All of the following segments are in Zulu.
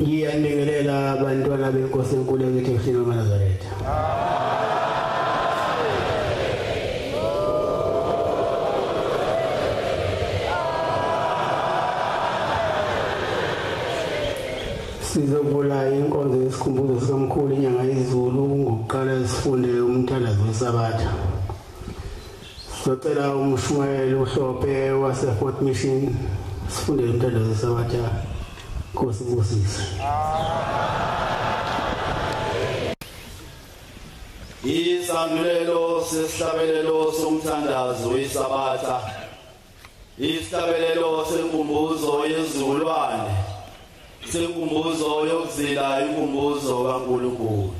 Ngiyanikelela abantwana benkosi enkulu yakithi ehlini kaNazaretha. Sizovula inkonzo yesikhumbuzo sikamkhulu senyangayezulu ngokuqala sifunde umthandazo wesabatha. Sicela umshayeli uhlophe waseFort Mission sifunde umthandazo wesabatha. Nkosi Mbusisi. Isandulelo sesihlabelelo somthandazo wesabatha. Isihlabelelo senkumbuzo yezulwane. Senkumbuzo yokuzila inkumbuzo kaNkulunkulu.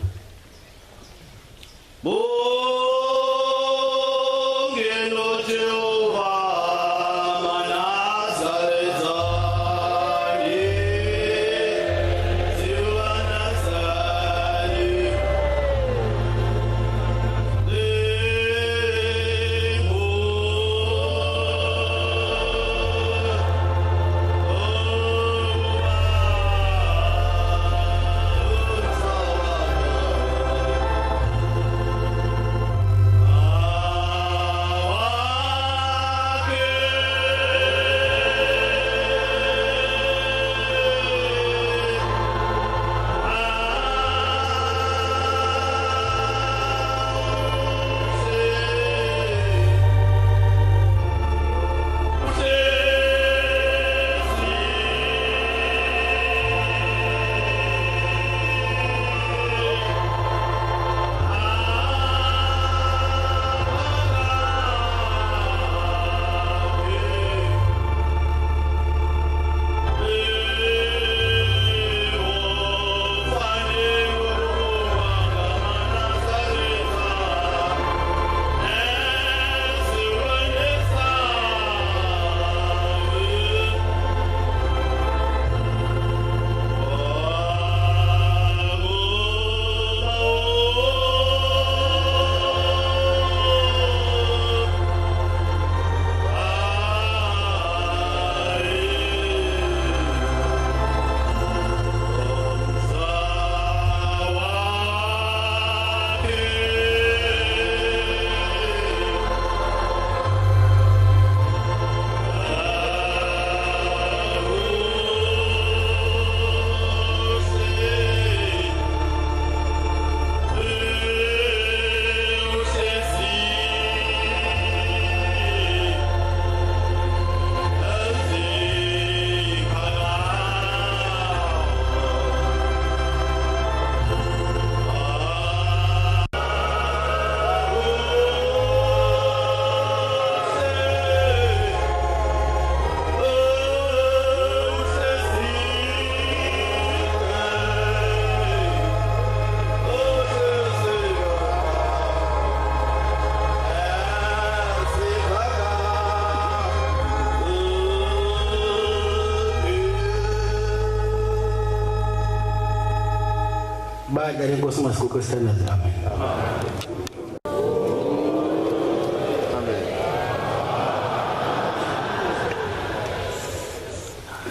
Baada ya Nkosi Masikuko standards. Amen.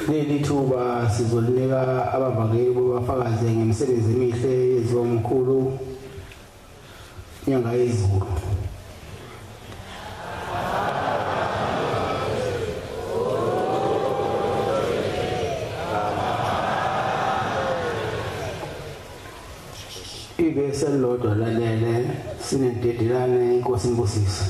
Leli thuba sizolinika abavangeli bafakaze ngemisebenzi emihle yenziwa umkhulu senyangayezulu. Ibese lodwa lalele sinededelane Nkosi Mbusisi.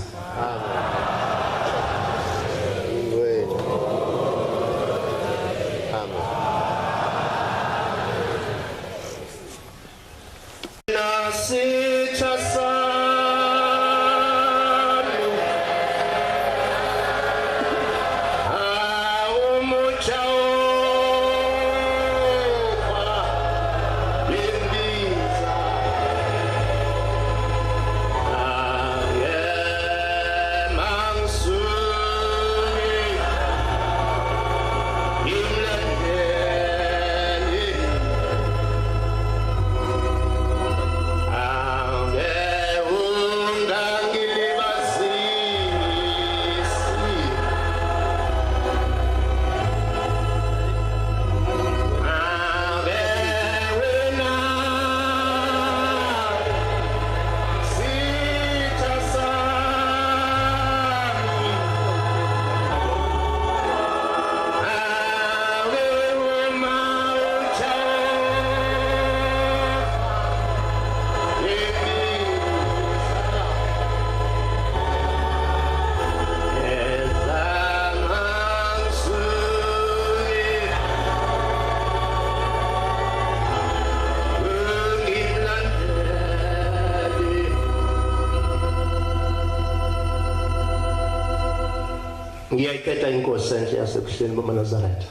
ngiyayikhetha inkosi enhle yasebuhleni bamaNazaretha.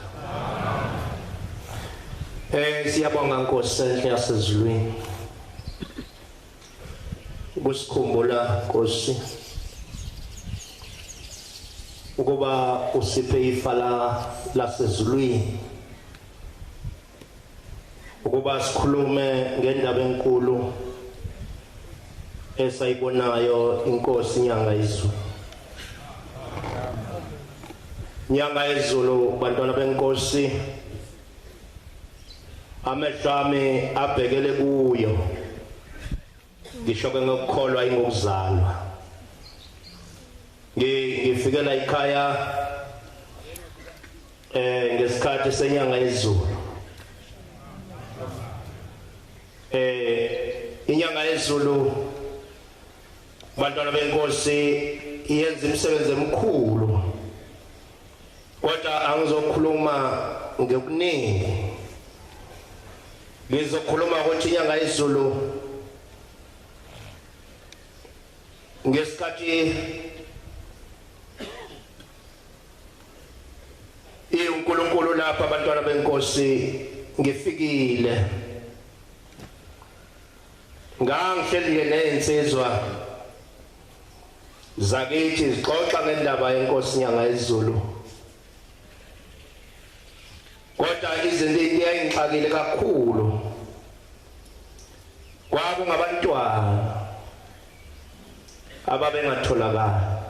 Siyabonga inkosi enhle yasezulwini. Kusikhumbula Nkosi ukuba usiphe ifa lasezulwini ukuba sikhulume ngendaba enkulu esayibonayo inkosi senyangayezulu. Senyangayezulu bantwana benkosi amehlami abhekele kuyo ngisho ke ngokukholwa ingokuzalwa. Ngifikela ekhaya ngesikhathi senyangayezulu. Inyangayezulu bantwana benkosi iyenza imisebenzi emikhulu. Kodwa angizokhuluma ngokuningi. Ngizokhuluma ukuthi inyangayezulu ngesikhathi uNkulunkulu lapha abantwana benkosi ngifikile ngangihleli nezinsizwa zakithi zixoxa ngendaba yenkosi senyangayezulu. Kodwa izinto eziyayingixakile kakhulu kwakungabantwana ababengatholakala.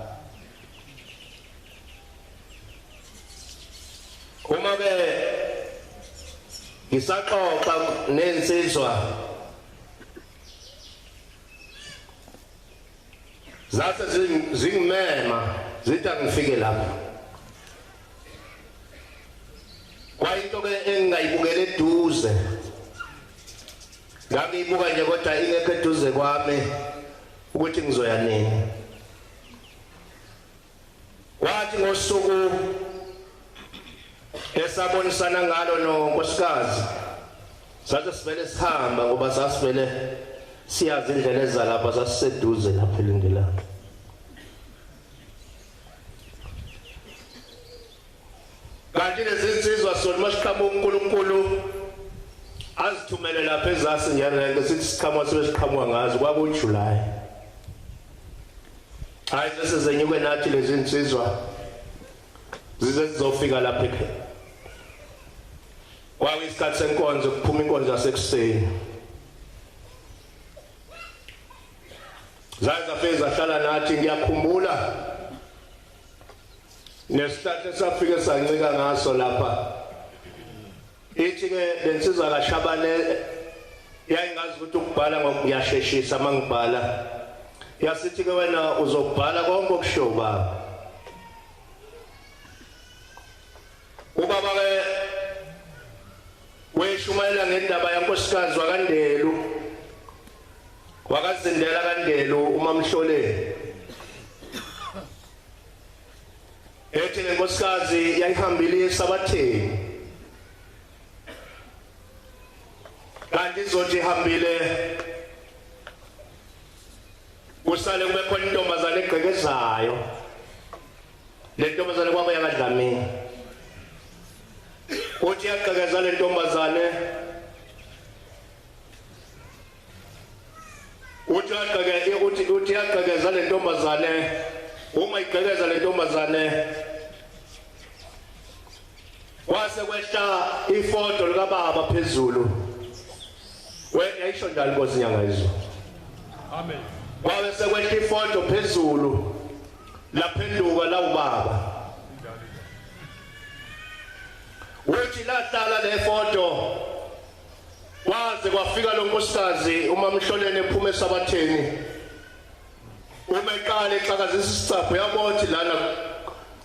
Uma ke ngisaxoxa nezinsizwa zase zingimema zithi angifike lapha. Kwayinto ke engingayibukela eduze. Ngangiyibuka nje kodwa ingekho eduze kwami ukuthi ngizoya nini. Wathi ngosuku esabonisana ngalo nonkosikazi sathi sivele sihamba ngoba sasivele siyazi indlela ezalapha sasiseduze lapha elindelana. Kanti lezi zinsizwa sona masiqhamuka uNkulunkulu azithumele lapha ezasi njalo ngesithi siqhamuka siqhamuka ngazo kwakuJuly. Hayi sesizenyuke nathi lezi zinsizwa zize zizofika lapha ekhaya. Kwakuyisikhathi senkonzo kuphuma inkonzo yasekuseni. Zafika zahlala nathi ngiyakhumbula nesihlahla safike sancika ngaso lapha. Ithi ke lensizwa kaShabane yayingazi ukuthi ukubhala ngokuyasheshisa mangibhala. Yasithi ke wena uzobhala konke okusho baba. Ubaba ke weshumayela ngendaba yankosikazi waKandelu. Wakazindela kaNdelu uMamhloleni. Ethi lenkosikazi yayihambile esabatheni. Kanti izothi ihambile kusale kube khona intombazane egqekezayo. Le ntombazane kwakuyakadlamini. Uthi yagqekeza le ntombazane uthi yagqekeza le ntombazane. Uma igqekeza le ntombazane kwase kwehla ifoto likaBaba phezulu. Wena yayisho njalo inkosi senyangayezulu. Amen. Kwabe sekwehla ifoto phezulu laphenduka la uBaba. Uthi lahlala le foto kwaze kwafika lo nkosikazi uMamhloleni ephuma esabatheni. Umeqala exakazisa isicapho yabothi lana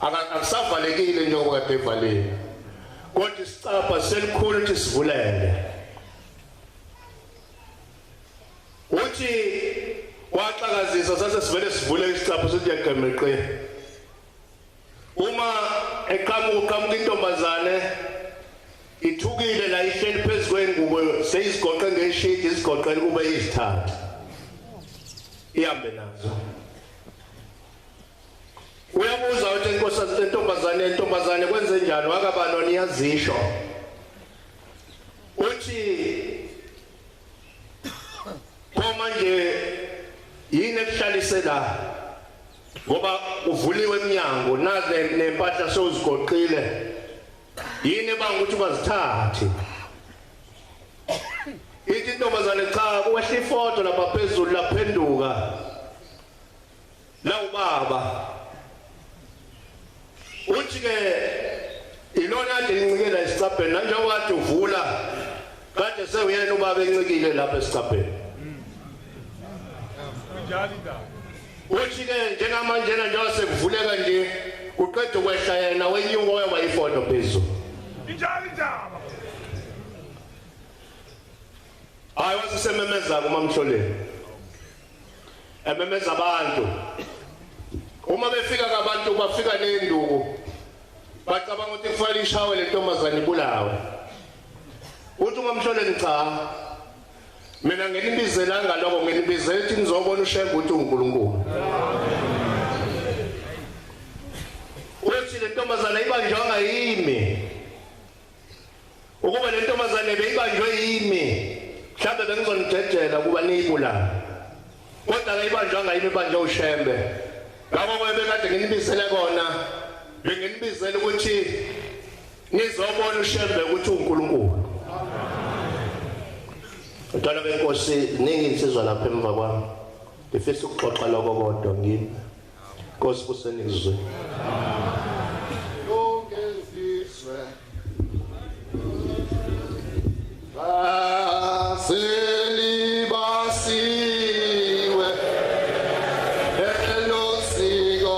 akusavalekile njengoba kade evalile. Kodwa isicapho selikhulu ukuthi sivulele. Uthi waxakazisa sase sivele sivule isicapho sithi yaqemeqe. Uma eqhamuka intombazane ithukile la ihleli phezu kwengubo seyizigoqe ngeshidi izigoqele kube izithathu. Ihambe nazo. uyabuza uthi inkosazana intombazane kwenze njani wakabano niyazisho uthi manje yini ekuhlalise la ngoba uvuliwe eminyango nazi nempahla sozigoqile yini bangukuthi ungazithathi ithi intombazane cha kuwehla ifoto lapha phezulu laphenduka la ubaba uthi ke ilona ade lincikela esicabheni njengoba kade uvula kade sewuyena ubaba encikile lapha esicabheni uthi ke njengamanje njengoba sekuvuleka nje uqeda ukwehla yena wenyungu oyoba ifoto phezulu injalo indaba hayi wasisememeza kumamhloleni ememeza abantu uma befika kabantu bafika nenduku bacabanga ukuthi kufanele ishawe lentombazane ibulawe uthi umamhloleni cha mina ngelibizela ngaloko ngelibizela ukuthi ngizobona uShembe uthi uNkulunkulu uthi lentombazane ibanjwa yimi ukuba lentombazane beyibanjwe yimi mhlawumbe bengizonidedela kuba niyibulala kodwa ke ibanjwa yimi banjwa uShembe ngakho kwebekade nginibizele kona benginibizela ukuthi nizobona uShembe ukuthi uNkulunkulu Utana benkosi ningi insizwa lapha emva kwami ngifisa ukuxoxa lokho kodwa ngini Nkosi kusenizwe Yongeziswe Baselibasiwe elosiko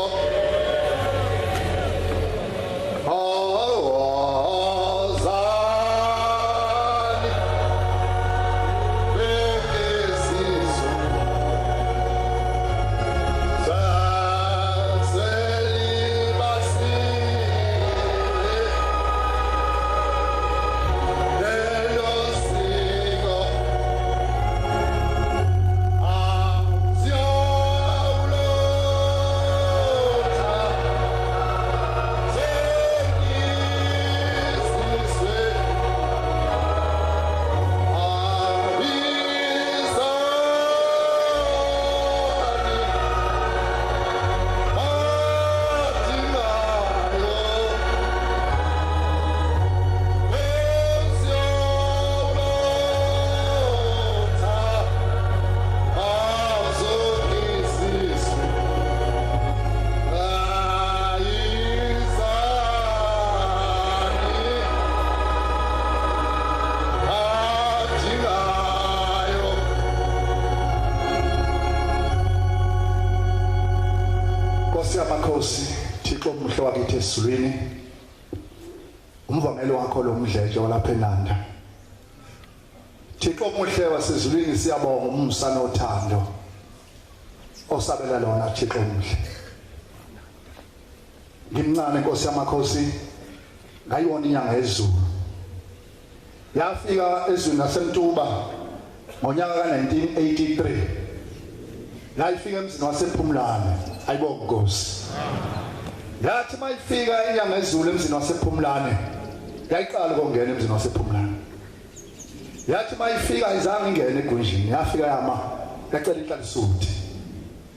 Esizulwini umvangelo wakho lo mdleje walapha eNanda Thixo omuhle wasezulwini siyabonga umsa nothando osabela lona Thixo omuhle ngimncane Nkosi yamakhosi ngayibona inyanga yezulu yafika ezweni laseMtuba ngonyaka ka1983 la ifika emzini wasePhumlane ayibonga Nkosi Yathi mayifika inyanga yezulu emzini wasePhumlane yayiqala ukungena emzini wasePhumlane Yathi mayifika ayizange ingene egunjini yafika yama yacela inhlanhlisuthi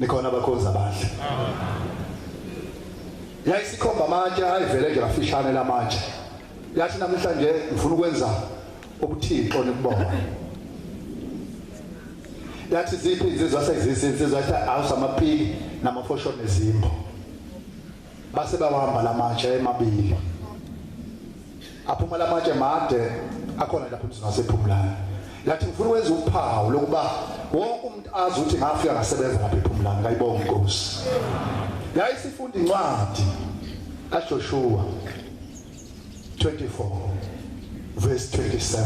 nikhona abakhonza abahle Yayisikhomba amatshe ayivele nje afishane lamatshe Yathi namhlanje ngifuna ukwenza ubuthixo nekubona Yathi ziphi izizwe sezizizwe awusamaphiki namafoshoni nezimbo base bawahamba lamatshe emabili aphuma lamatshe made akhona lapho emzini wasePhumlane Yathi ngifuna ukwenza uphawu lokuba wonke umuntu azi ukuthi ngafika ngasebenza lapha ePhumlane ngayibonga Nkosi Yayisifunda incwadi kaJoshua 24 verse 27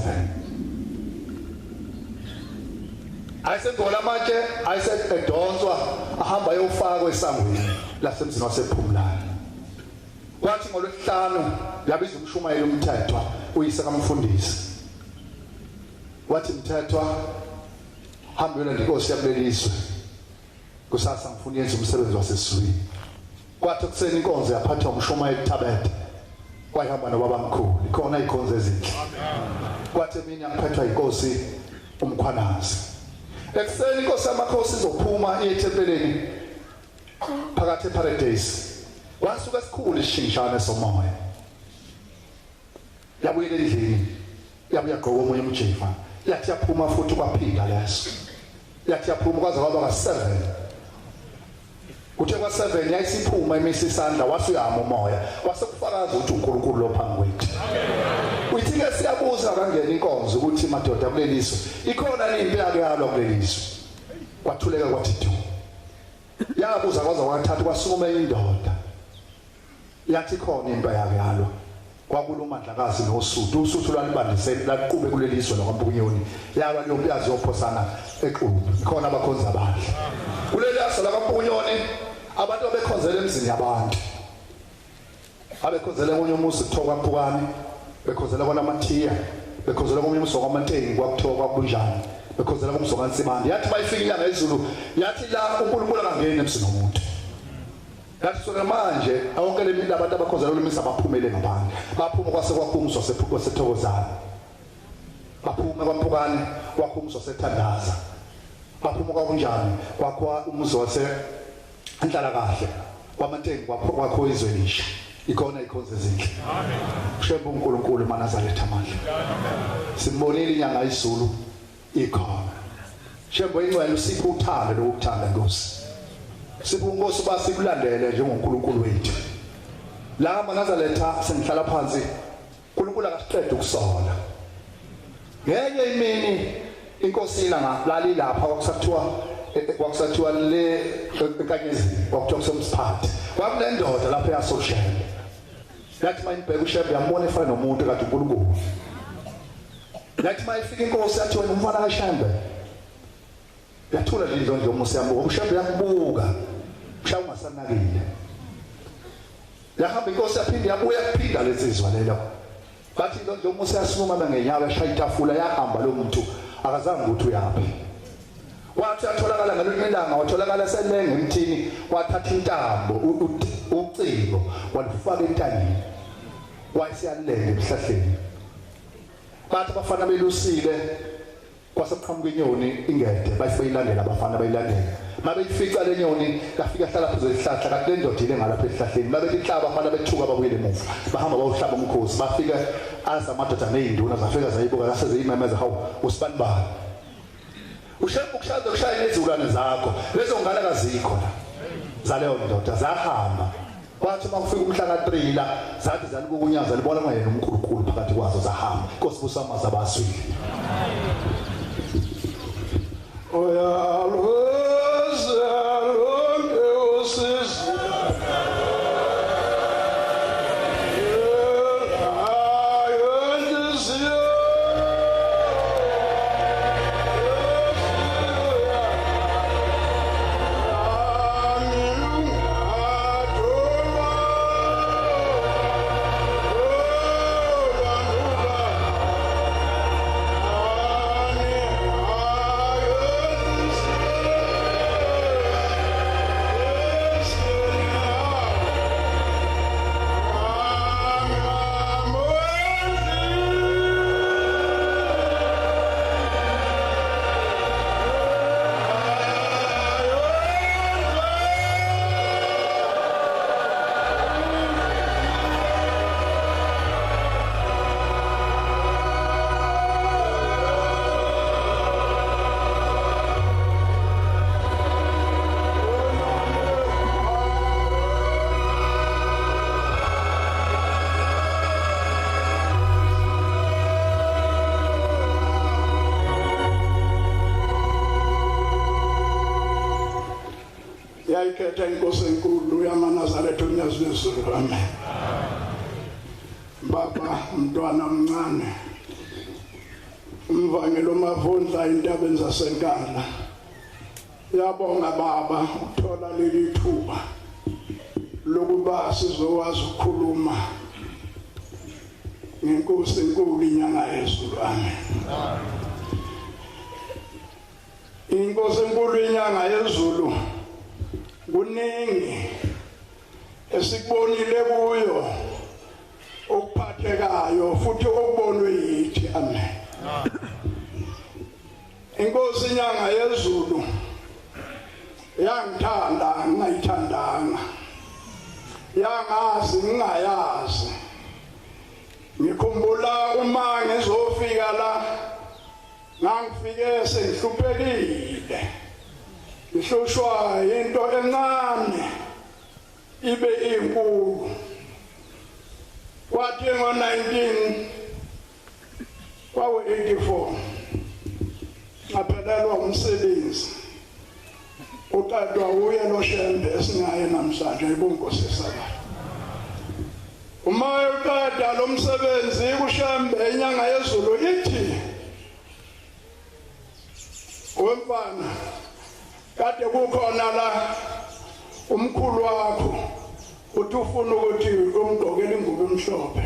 Ayisengola manje ayisedonswa ahamba ayofakwa esangweni lasemzini wasePhumlane Kwathi ngolwesihlanu yabiza umshumayeli umthethwa uyise kaMfundisi Wathi mthethwa hambela ngeNkosi yakuleliswe kusasa ngifuna yenza umsebenzi wasesizweni kwathi kuseni inkonzo yaphathwa umshoma eThabethe wayihamba nobabamkhulu ikhona ikhonzo ezinhle kwathi mina ngiphathwa inkosi umkhwanazi ekuseni inkosi yamakhosi izophuma ethempeleni phakathi eparadise wasuka esikhulu isishingishane somoya yabuye endlini yabuya gqoka omunye umjefa yathi yaphuma futhi kwaphinda leso yathi yaphuma kwaze kwaba ka7 kuthe kwa7 yayisiphuma imisi isandla wasuyama umoya wasekufakaza ukuthi uNkulunkulu lo phambi kwethu uyithi ke siyabuza kangena inkonzo ukuthi madoda kuleliso ikhona impi yake yalwa kuleliso kwathuleka kwathi du yabuza kwaze kwathatha kwasukuma indoda yathi khona impi yake yalwa kwakulumandlakazi noSuthu uSuthu lwalibandisela laqhube kuleliso lakwampunyoni yaba leyompi yaziyophosana eqhubu khona abakhonza abadla kuleli yaso lakwampunyoni abantu abekhonzela emzini yabantu abekhonzela omunye umuzi kuthiwa kwaphukani bekhonzela kwanamathiya bekhonzela komunye umuzi kwamatengi kwakuthiwa kwabunjani bekhonzela kumzo kaNsibande yathi bayifika inyanga yezulu yathi la uNkulunkulu angangeni emzini womuntu yathi sona manje awonke lemini abantu abakhonzela lemisa baphumele ngaphandle baphuma kwasekwakhumswa sethokozana baphuma kwaphukani kwakhumswa sethandaza baphuma kwabunjani kwakwa umuzi wase andlala kahle kwamatengi kwakho izwelisha ikhona ikhonze ezinhle amen shembe uNkulunkulu eManazaretha amandla simbonile inyanga yezulu ikhona shembe ingcwele usipho uthando lokuthanda Nkosi sipho uNkosi basikulandele njengoNkulunkulu wethu la eManazaretha sengihlala phansi uNkulunkulu akasiqede ukusola ngenye imini inkosi ilanga lapha kwakusathiwa le enkanyezini kwakuthiwa kusemsiphathe kwakunendoda lapha yasoShembe yathi mayibheka uShembe yambona efana nomuntu kade uNkulunkulu yathi mayifika inkosi yathi wena umfana kaShembe yathula nje indlondlo yomusa yambuka uShembe yakubuka ushawa ungasanakile yahamba inkosi yaphinde yabuya kuphinda lesizwa lelo bathi indlondlo yomusa yasukuma ngenyawo eshaya itafula yahamba lo muntu akazange ukuthi uyaphi wathi atholakala ngalolilanga watholakala selenge emthini wathatha intambo ucingo walufaka entanyeni wayesiyalele emhlahleni bathi abafana belusile kwaseqhamuka inyoni ingede bayilandela abafana bayilandela mabeyifica lenyoni yafika hlala phezu kwesihlahla kanti lendoda ile ngalapha esihlahleni babelihlaba abafana bethuka babuyele emuva bahamba bayohlaba umkhosi bafika aza amadoda nezinduna zafika zayibuka zaseziyimemeza hawu usibanibani uShembe ukushaza kushaya nezulwane zakho lezo ngane kazikho la zaleyo ndoda zahamba kwathi makufika umhla ka3 la zathi zalikukunyaza libona ngayena uNkulunkulu phakathi kwazo zahamba Inkosi busama zabaswile yayikhetha inkosi enkulu yaManazaretha unyazi lwezulu amen baba mntwana omncane umvangelo mavundla indaba zasenkandla yabonga baba uthola leli thuba lokuba sizokwazi ukukhuluma ngenkosi enkulu inyanga yezulu amen inkosi enkulu inyanga yezulu kuningi esikubonile kuyo okuphathekayo futhi okubonwe yithi. Amen. Inkosi inyangayezulu yangithanda ngingayithandanga, yangazi ngingayazi. Ngikhumbula uma ngizofika la ngangifike sengihluphekile, ngihlushwa into encane ibe inkulu. Kwathi ngo-84 ngaphelelwa umsebenzi, uqedwa uye noShembe esingaye namhlanje. Ayibonkosi esakala. Uma eqeda lo msebenzi kuShembe inyangayezulu ithi, wemfana kade kukhona la umkhulu wakho uthi ufuna ukuthi umgqokele ingubo emhlophe.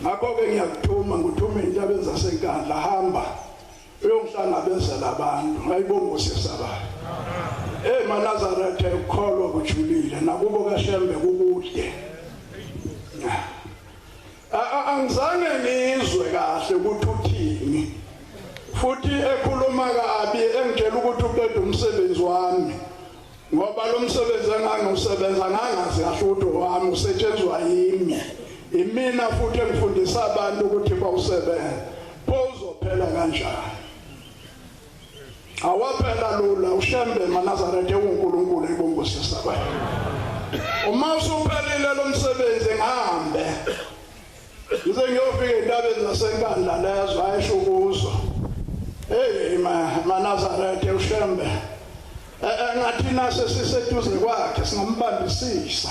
Ngakho-ke ngiyakuthuma ngithume intabeni zasenkandla, hamba uyongihlangabezela abantu. Ayibonkosi esakala. eManazaretha ukholwa kujulile, nakubo kaShembe kukude. Angizange ngizwe kahle ukuthi uthini, futhi ekhuluma kabi engitshela ukuthi uqeda umsebenzi wami, ngoba lo msebenzi engangiwusebenza ngangazi kahle ukuthi wami usetshenzwa yimi, imina futhi engifundisa abantu ukuthi bawusebenze. Pho uzophela kanjani? Awaphela lula. uShembe eManazaretha uNkulunkulu. Ayibonkosi esakala. Uma usuphelile lo msebenzi ngihambe ngize ngiyofika entabeni zasenkandla lezo ayisho kuzo. Manazaretha uShembe ngathina sesiseduze kwakhe singambambisisa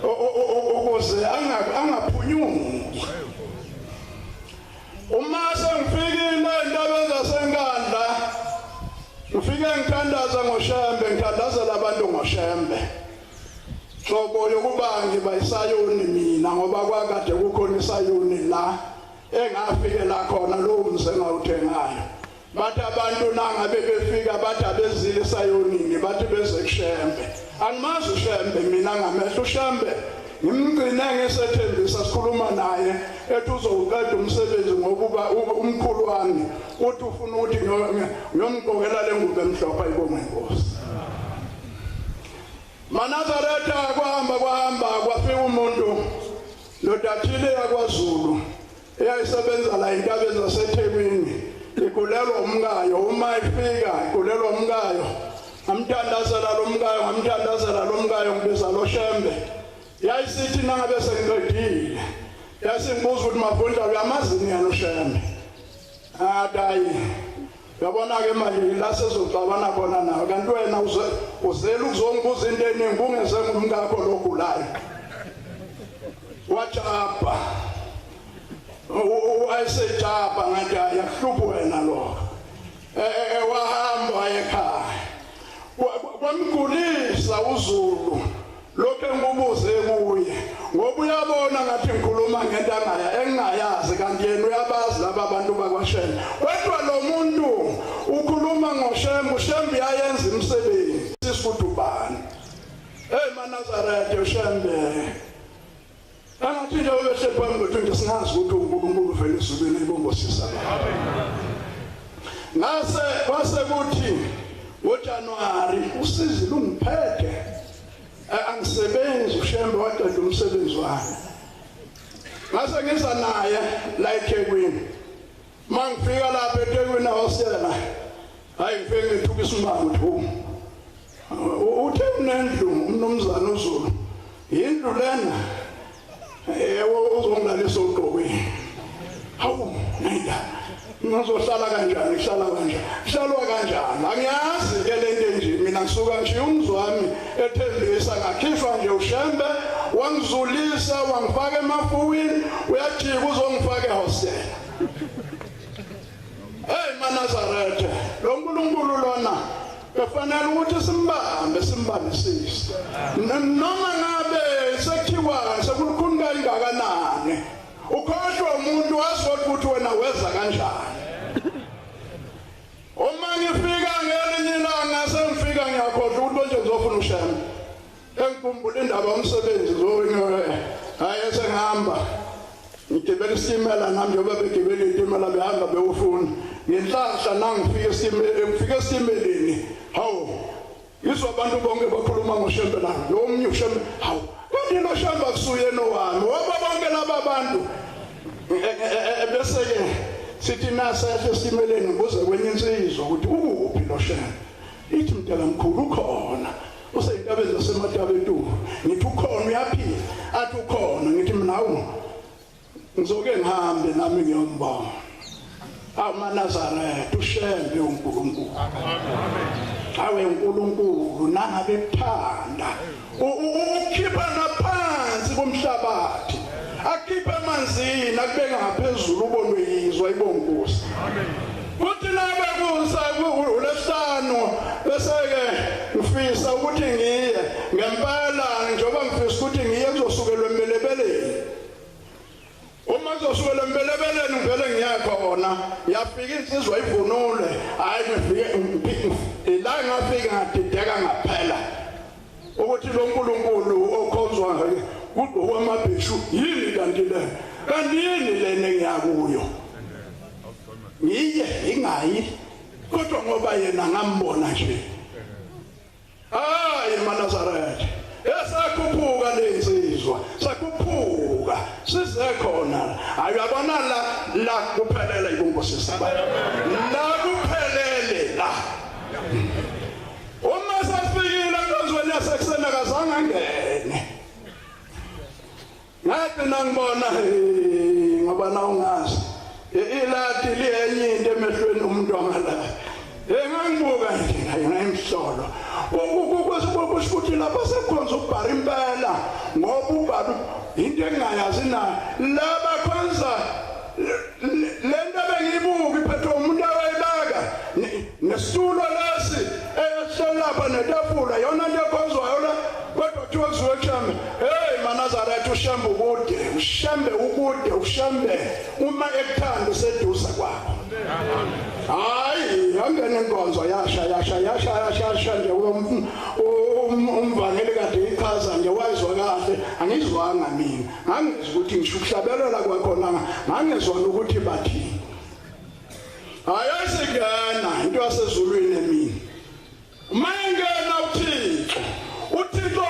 ukuze angaphunyuki. Uma sengifikile entabeni zasenkandla ngifike ngithandaza ngoShembe, ngithandazela abantu ngoShembe. Hlobo yokuba ngiba isayoni mina, ngoba kwakade kukhona isayoni la engafikela khona lo mse ngawuthengayo. Bathi abantu nangabe befika bathi abezile isayonini, bathi beze kuShembe. Angimazi uShembe mina ngamehlo. uShembe ngimgcine ngisethembisa, sikhuluma naye ethi uzowuqeda umsebenzi ngokuba umkhulu wami uthi ufuna ukuthi ngiyomgqokela le ngubo emhlophe. Ayibonge inkosi. Manazaretha kwahamba kwafika umuntu ndodathile yakwaZulu eyayisebenza la entabeni zaseThekwini, ikhulelwa umkayo. Uma ifika ikhulelwa umkayo, ngamthandazela lo mkayo ngibiza lo Shembe. Yayisithi nangabe sengiqedile yasingibuza ukuthi mafundla uyamazi yena uShembe. Hayi, yabona-ke manje la sezoxabana khona nawe, kanti wena uzela ukuzongibuza into eningi ungeze ngumkakho logulayo. Wajabha, wayesejabha ngathi ayakuhluphi wena lokho. Wahamba ekhaya kwamgulisa uZulu lokho engibuze kuye, ngoba uyabona ngathi ngikhuluma ngento engingayazi, kanti yena uyabazi laba abantu bakwaShembe. Kodwa lo muntu ukhuluma ngoShembe, uShembe yayenza imisebenzi. Sisifuthi ubani? eManazaretha uShembe angathi nje ubehle phambi kwethu singazi ukuthi uNkulunkulu vele ezulwini. Ayibonkosi esakala. Ngase kwasekuthi ngoJanuwari usizi lungiphethe, angisebenzi. uShembe waqeda umsebenzi wami. Ngase ngiza naye la eThekwini. Mangifika lapha eThekwini awasela, hayi ngifike ngithukisa umango uthi unendlu umnumzana uZulu. Indlu lena uzongilalisa uqokweni. Hawu nenda ngizohlala kanjani? Hlalwa kanjani? Angiyazi ke lento nje. Mina ngisuka nje umzwami ethembisa, ngakhishwa nje uShembe wangizulisa, wangifaka emafuwini, uyajika uzongifaka ehostel. eManazaretha lo Nkulunkulu lona kufanele ukuthi simbambisise. Noma ngabe sekuthiwa sekulukhuni kangakanani, ukhohlwa umuntu wazi ukuthi wena weza kanjani. Uma ngifika ngelinye ilanga sengifika ngiyakhohlwa ukuthi nje ngizofuna uShembe. ngikhumbula indaba yomsebenzi hayi esengihamba ngigibela isitimela nami njengoba begibela isitimela behamba bewufuna ngenhlahla nangifika esitimeleni hawu izwa abantu bonke bakhuluma ngoShembe la lo omnye uShembe hawu kanti lo Shembe akusuyena owami waba bonke laba bantu bese ke sithi nasa esitimeleni kuze kwenye insizwa ukuthi ukuphi lo Shembe ithi mntaka mkhulu ukhona useyintabeni zasematabethu ngithi ukhona uyaphila athi ukhona ngithi mina ngizoke ngihambe nami ngiyombona amaNazaretha uShembe uNkulunkulu awe uNkulunkulu nangabe ekuthanda ukhipha naphansi komhlabathi akhipha emanzini akubeka ngaphezulu ubonwe yizwa ibonkosi kuthi nabe kusa uLesihlanu bese ke ngifisa ukuthi ngiye ngempela njengoba ngifisa ukuthi ngiye kuzosukelwa emelebeleni uma ngizosukela emelebeleni ngivele ngiyakhona yafika insizwa ivunule hayi ngifike la ngafika ngadideka ngaphela ukuthi lo nkulunkulu okhonzwa kugqokwa amabheshu yini kanti yini lena engiyakuyo ngiye ingayi kodwa ngoba yena ngambona nje hayi maNazaretha esakhuphuka lensizwa sakhuphuka size khona hayi yabona la kuphelele ibonkosi saba la kuphelele la uma safikile konzweni yasekuseni akazange angene ngathi nangibona ngoba na ungazi ilati liyenye into emehlweni umuntu angala engangibuka nje ngayimhlolo ukuthi lapha sekhonza ukubhara impela ngoba ubhara into engayazi na laba khonza lento bengibuka iphethwe umuntu awayibaka nesitulo lesi ehlelapha netafula yona nto ekhonzwayo la kodwa kuthiwa kuziwe kuShembe hey maNazaretha uShembe ukude uShembe uma ekuthanda useduza kwakho hayi yangena inkonzo yasha nje umvangeli kade ichaza nje wayizwa kahle angizwanga mina ngangizwa ukuthi ngisho ukuhlabelela kwakhona ngangizwa ukuthi bathini hayi asikana into yasezulwini emini mayengena uThixo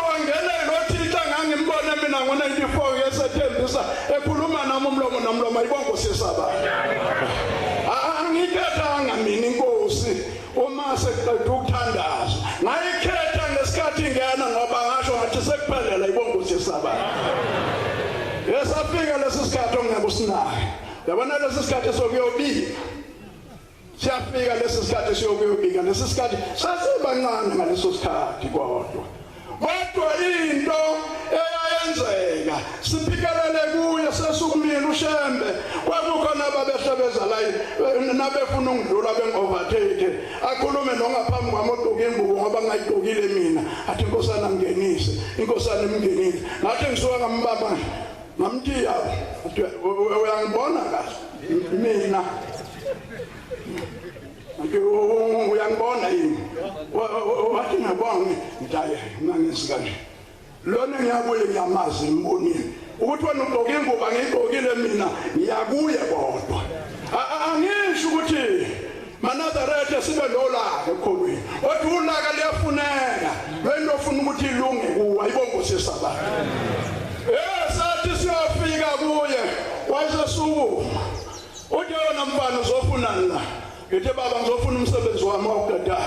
wangelela uThixo ngangimbona mina ngo94 yesethembisa ekhuluma nami umlomo ayibonkosi yesaba angikethanga mina inkosi uma sekuqeda ukuthandaza ngayikhetha ngesikhathi ngena ngoba ngasho ngathi sekuphelela ibonkosi yesaba yesafika lesisikhathi ongeke usinaye yabona lesisikhathi sokuyobika siyafika lesisikhathi siyokuyobika lesisikhathi sasibancane ngaleso sikhathi kodwa into eyayenzeka siphikelele kuye sesukumile uShembe kwakukhona ababehlebeza la nabefuna ungidlula bengovertake akhulume nongaphambi kwami ogqoke ingubo ngoba ngayigqokile mina athi inkosana ngingenise inkosana imngenise ngathi ngisuka ngambaba ngamthiya uyangibona kahle mina uyangibona yini wathi ngibonge ngidaye ngangisi kanje lona ngiyabuye ngiyamazi imbonini ukuthi wena ugqoke ingubo ngiyigqokile mina ngiyakuye kodwa angisho ukuthi maNazaretha sibe lolaka ekholweni kodwa ulaka liyafuneka wena ofuna ukuthi ilunge kuwe ayibonkosi yesaba sathi siyafika kuye wayesukuma uthi yona mfana uzofuna la ngithi baba ngizofuna umsebenzi wami wokudada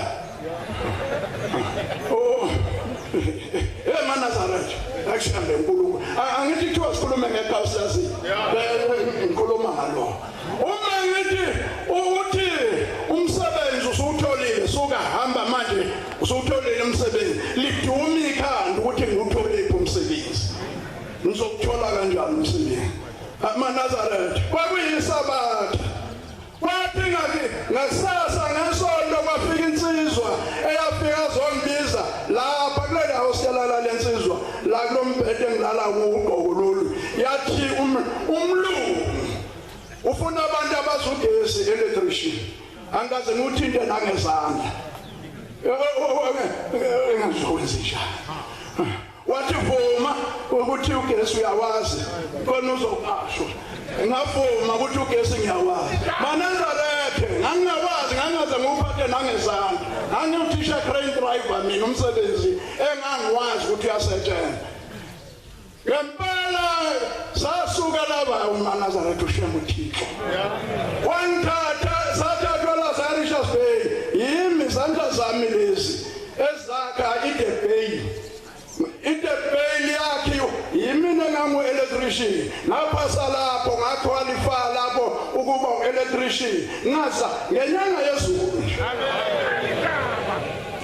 maNazaretha akushambe uNkulunkulu angithi kuthiwa sikhulume ngekhawusazi ngikhuluma ngalo uma ngithi ukuthi umsebenzi usutholile suka hamba manje usutholile umsebenzi liduma ikhanda ukuthi ngiwutholile umsebenzi ngizokuthola kanjani umsebenzi maNazaretha kwakuyisabatha kwathi ngasasa ngesonto kwafika insizwa eyafika zongibiza lapha kule hostelala lensizwa la kulombhede engilala kuugqoko lolu yathi umlungu ufuna abantu abazugesi electrician angaze nguthinte nangezandla engazokwenza njani wathi ngathi vuma ukuthi ugesi uyawazi khona uzoqashwa ngavuma ukuthi ugesi ngiyawazi Manazarethe ngangawazi ngangaze nguphathe nangezandla nganguthisha crane driver mina umsebenzi engangiwazi ukuthi uyasetshenziswa ngempela sasuka laba uManazarethe uShembe uThixo wanthatha sathathwa la Richards Bay yimi izandla zami lezi ezakha idebheli yakhe yimina ngamu electrician ngaphasa lapho ngaqualify lapho ukuba electrician ngaza ngenyanga yezulu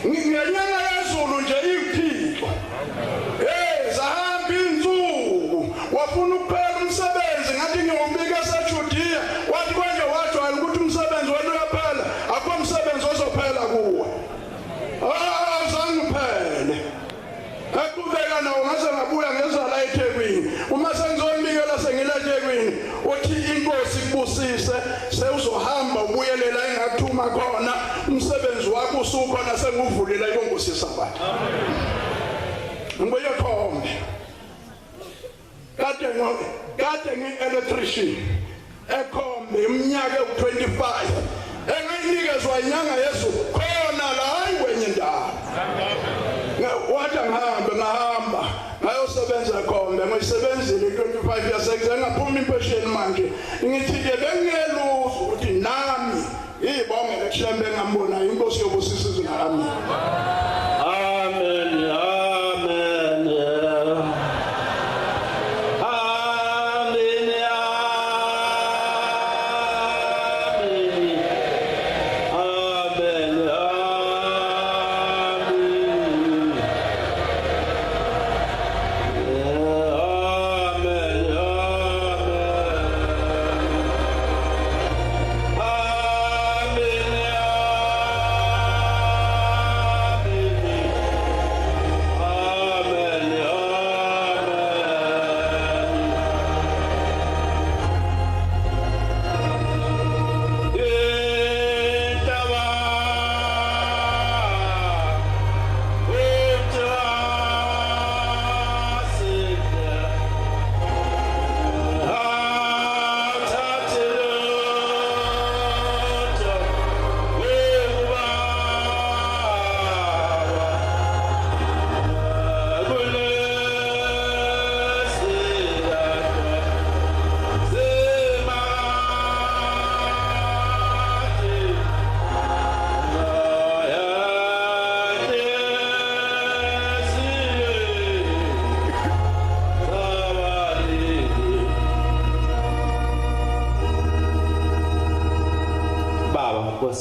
ngenyanga yezulu nje iwuthixo zahamba insuku wafuna ukuphela umsebenzi ngathi ngiyobika eseJudiya wathi konje wajwayela ukuthi umsebenzi wena uyaphela akho umsebenzi ozophela kuwe zangiphele akubeka nawo ngase ngabuya ngezala eThekwini uma sengizombikela sengile eThekwini uthi inkosi kubusise sewuzohamba ubuyelela engathuma khona umsebenzi wakho usukhona senguvulela inkosi sabatha ngibuye khombe kade ngi-electrician ekhombe iminyaka ewu-25 engayinikezwa inyanga yezulu khona la hayi kwenye indawo wathi ngahamba ngayosebenza khombe ngoyisebenzile 25 years ngaphuma impesheni manje ngithi-ke bengingeluza ukuthi nami yibongele kuShembe engambona inkosi yobusisa izingami Amen.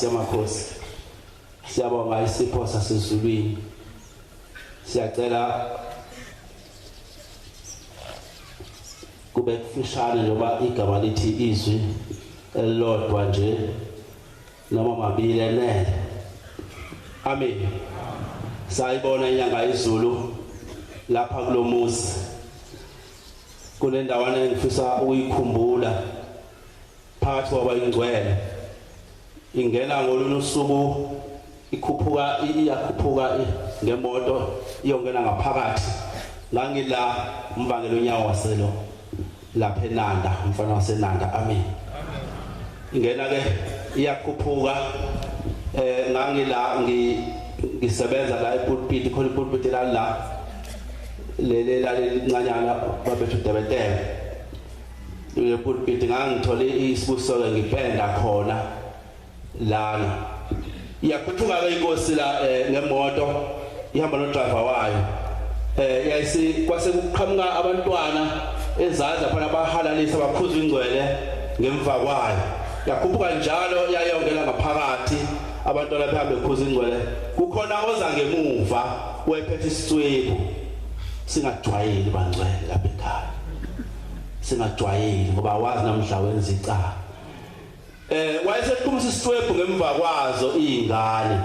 Yamakhosi siyabonga isipho sasezulwini siyacela kube kufishane noma igama lithi izwi elilodwa nje noma mabili enele amen sayibona inyanga yezulu lapha kulomuzi kunendawana engifisa ukuyikhumbula phakathi kwabayingcwele ingena ngolunye usuku iyakhuphuka ngemoto iyongena ngaphakathi ngangila umbangelo onyawo waselo lapha eNanda umfana waseNanda amen ingena ke iyakhuphuka ngangila ngisebenza la epulpit khona ipulpit la lele lincanyana babethu debetele le pulpit ngangithole isibuso ngipenda khona lana iyakhuphuka ke inkosi la ngemoto ihamba no driver wayo yayisi kwase kuqhamuka abantwana ezaza phana bahalalisa baphuza ingcwele ngemva kwayo yakhuphuka njalo yayongena ngaphakathi abantwana behambe bephuza ingcwele kukhona oza ngemuva wephethe isitswebu singajwayeli bangcwele lapha ekhaya singajwayeli ngoba wazi namhla wenza icala wayeseqhumisa isitswebu ngemva kwazo izingane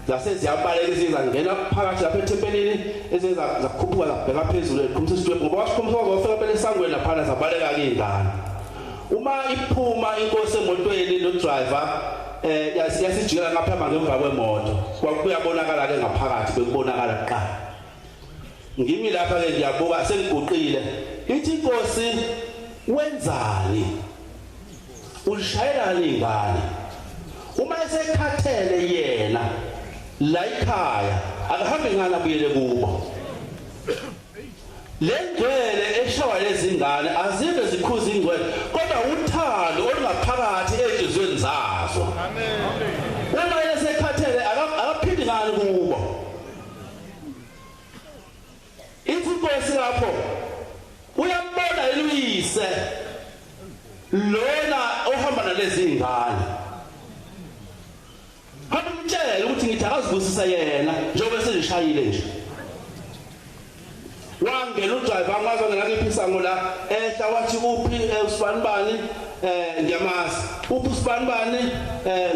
zase ziyabaleka izingena phakathi lapha ethempelini ezenza zakhuphuka zabheka phezulu eqhumisa isitswebu ngoba wasikhumisa wafika phela esangweni lapha zabaleka ke izingane uma iphuma inkosi emotweni no driver yasijikela ngapha ngemva kwemoto kwakuyabonakala ke ngaphakathi bekubonakala kuqala ngimi lapha ke ngiyabuka sengiguqile ithi inkosi wenzani ushayelani ingane uma esekhathele yena la ekhaya akahambe ngane abuyele kubo lengcwele eshawa lezingane azibe zikhuza ingcwele kodwa uthando olungaphakathi ezinhlizweni zazo amen uma esekhathele akaphindi ngane kubo ithi inkosi lapho uyambona eluyise lona ohamba nalezi ingane hamba umtshela ukuthi ngithi akazivusisa yena njengoba sezishayile nje wangena udriver angazange ngakiphisa ngola ehla wathi uphi usibanibani ngiyamazi uphi usibanibani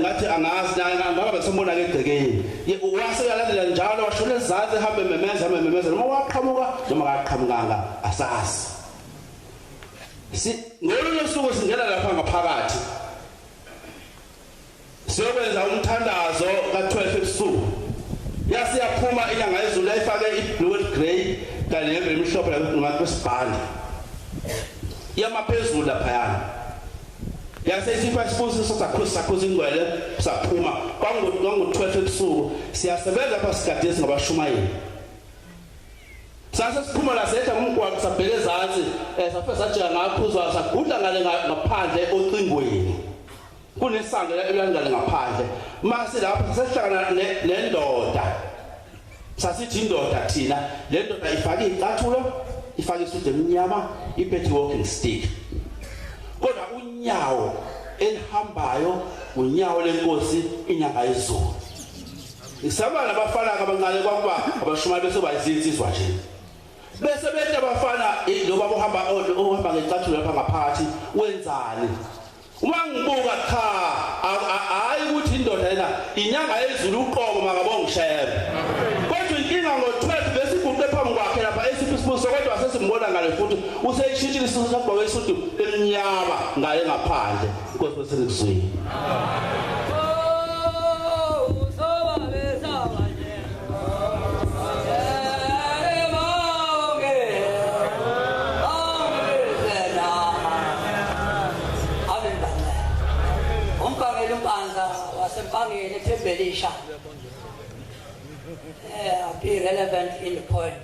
ngathi angazi ngaba besembona ke egcekeni wasekalandela njalo washona ezantsi ehambe memeza noma waqhamuka noma akaqhamukanga asazi ngolunye usuku singena lapha ngaphakathi siyokwenza umthandazo ka12 ebusuku yasiyaphuma inyangayezulu ayifake iblue and grey kanye nembe emhlophe lapha kwesibhandi yamaphezulu lapha yasesifa isibusiso sakhuza ingwele saphuma kwangu12 ebusuku siyasebenza lapha sigadesi ngabashumayeli sase siphuma la setha ngumgwaqo sabheke ezantsi safika sajika ngaphuzwa sagudla ngale ngaphandle ocingweni kunesango elangale ngaphandle mase lapha sesihlangana nendoda sasithi indoda thina le ndoda ifake icathulo ifake isudu emnyama iphethe walking stick kodwa unyawo elihambayo unyawo lenkosi inyangayezulu isaba nabafana abancane kwakuba abashumali bese bayisizizwa nje bese bethe abafana loba ohamba ngecathulo lapha ngaphakathi wenzani uma ngibuka cha hayi ukuthi indoda yena inyangayezulu uqobo makabonga ushebe kodwa inkinga ngo12 besiguqe phambi kwakhe lapha esiphisiphiso kodwa sesimbona ngale futhi useyishintshile isizwe sagqoke isudu emnyama ngale ngaphandle inkosi besekuzwini Wasempangeni eThembelisha be relevant in the point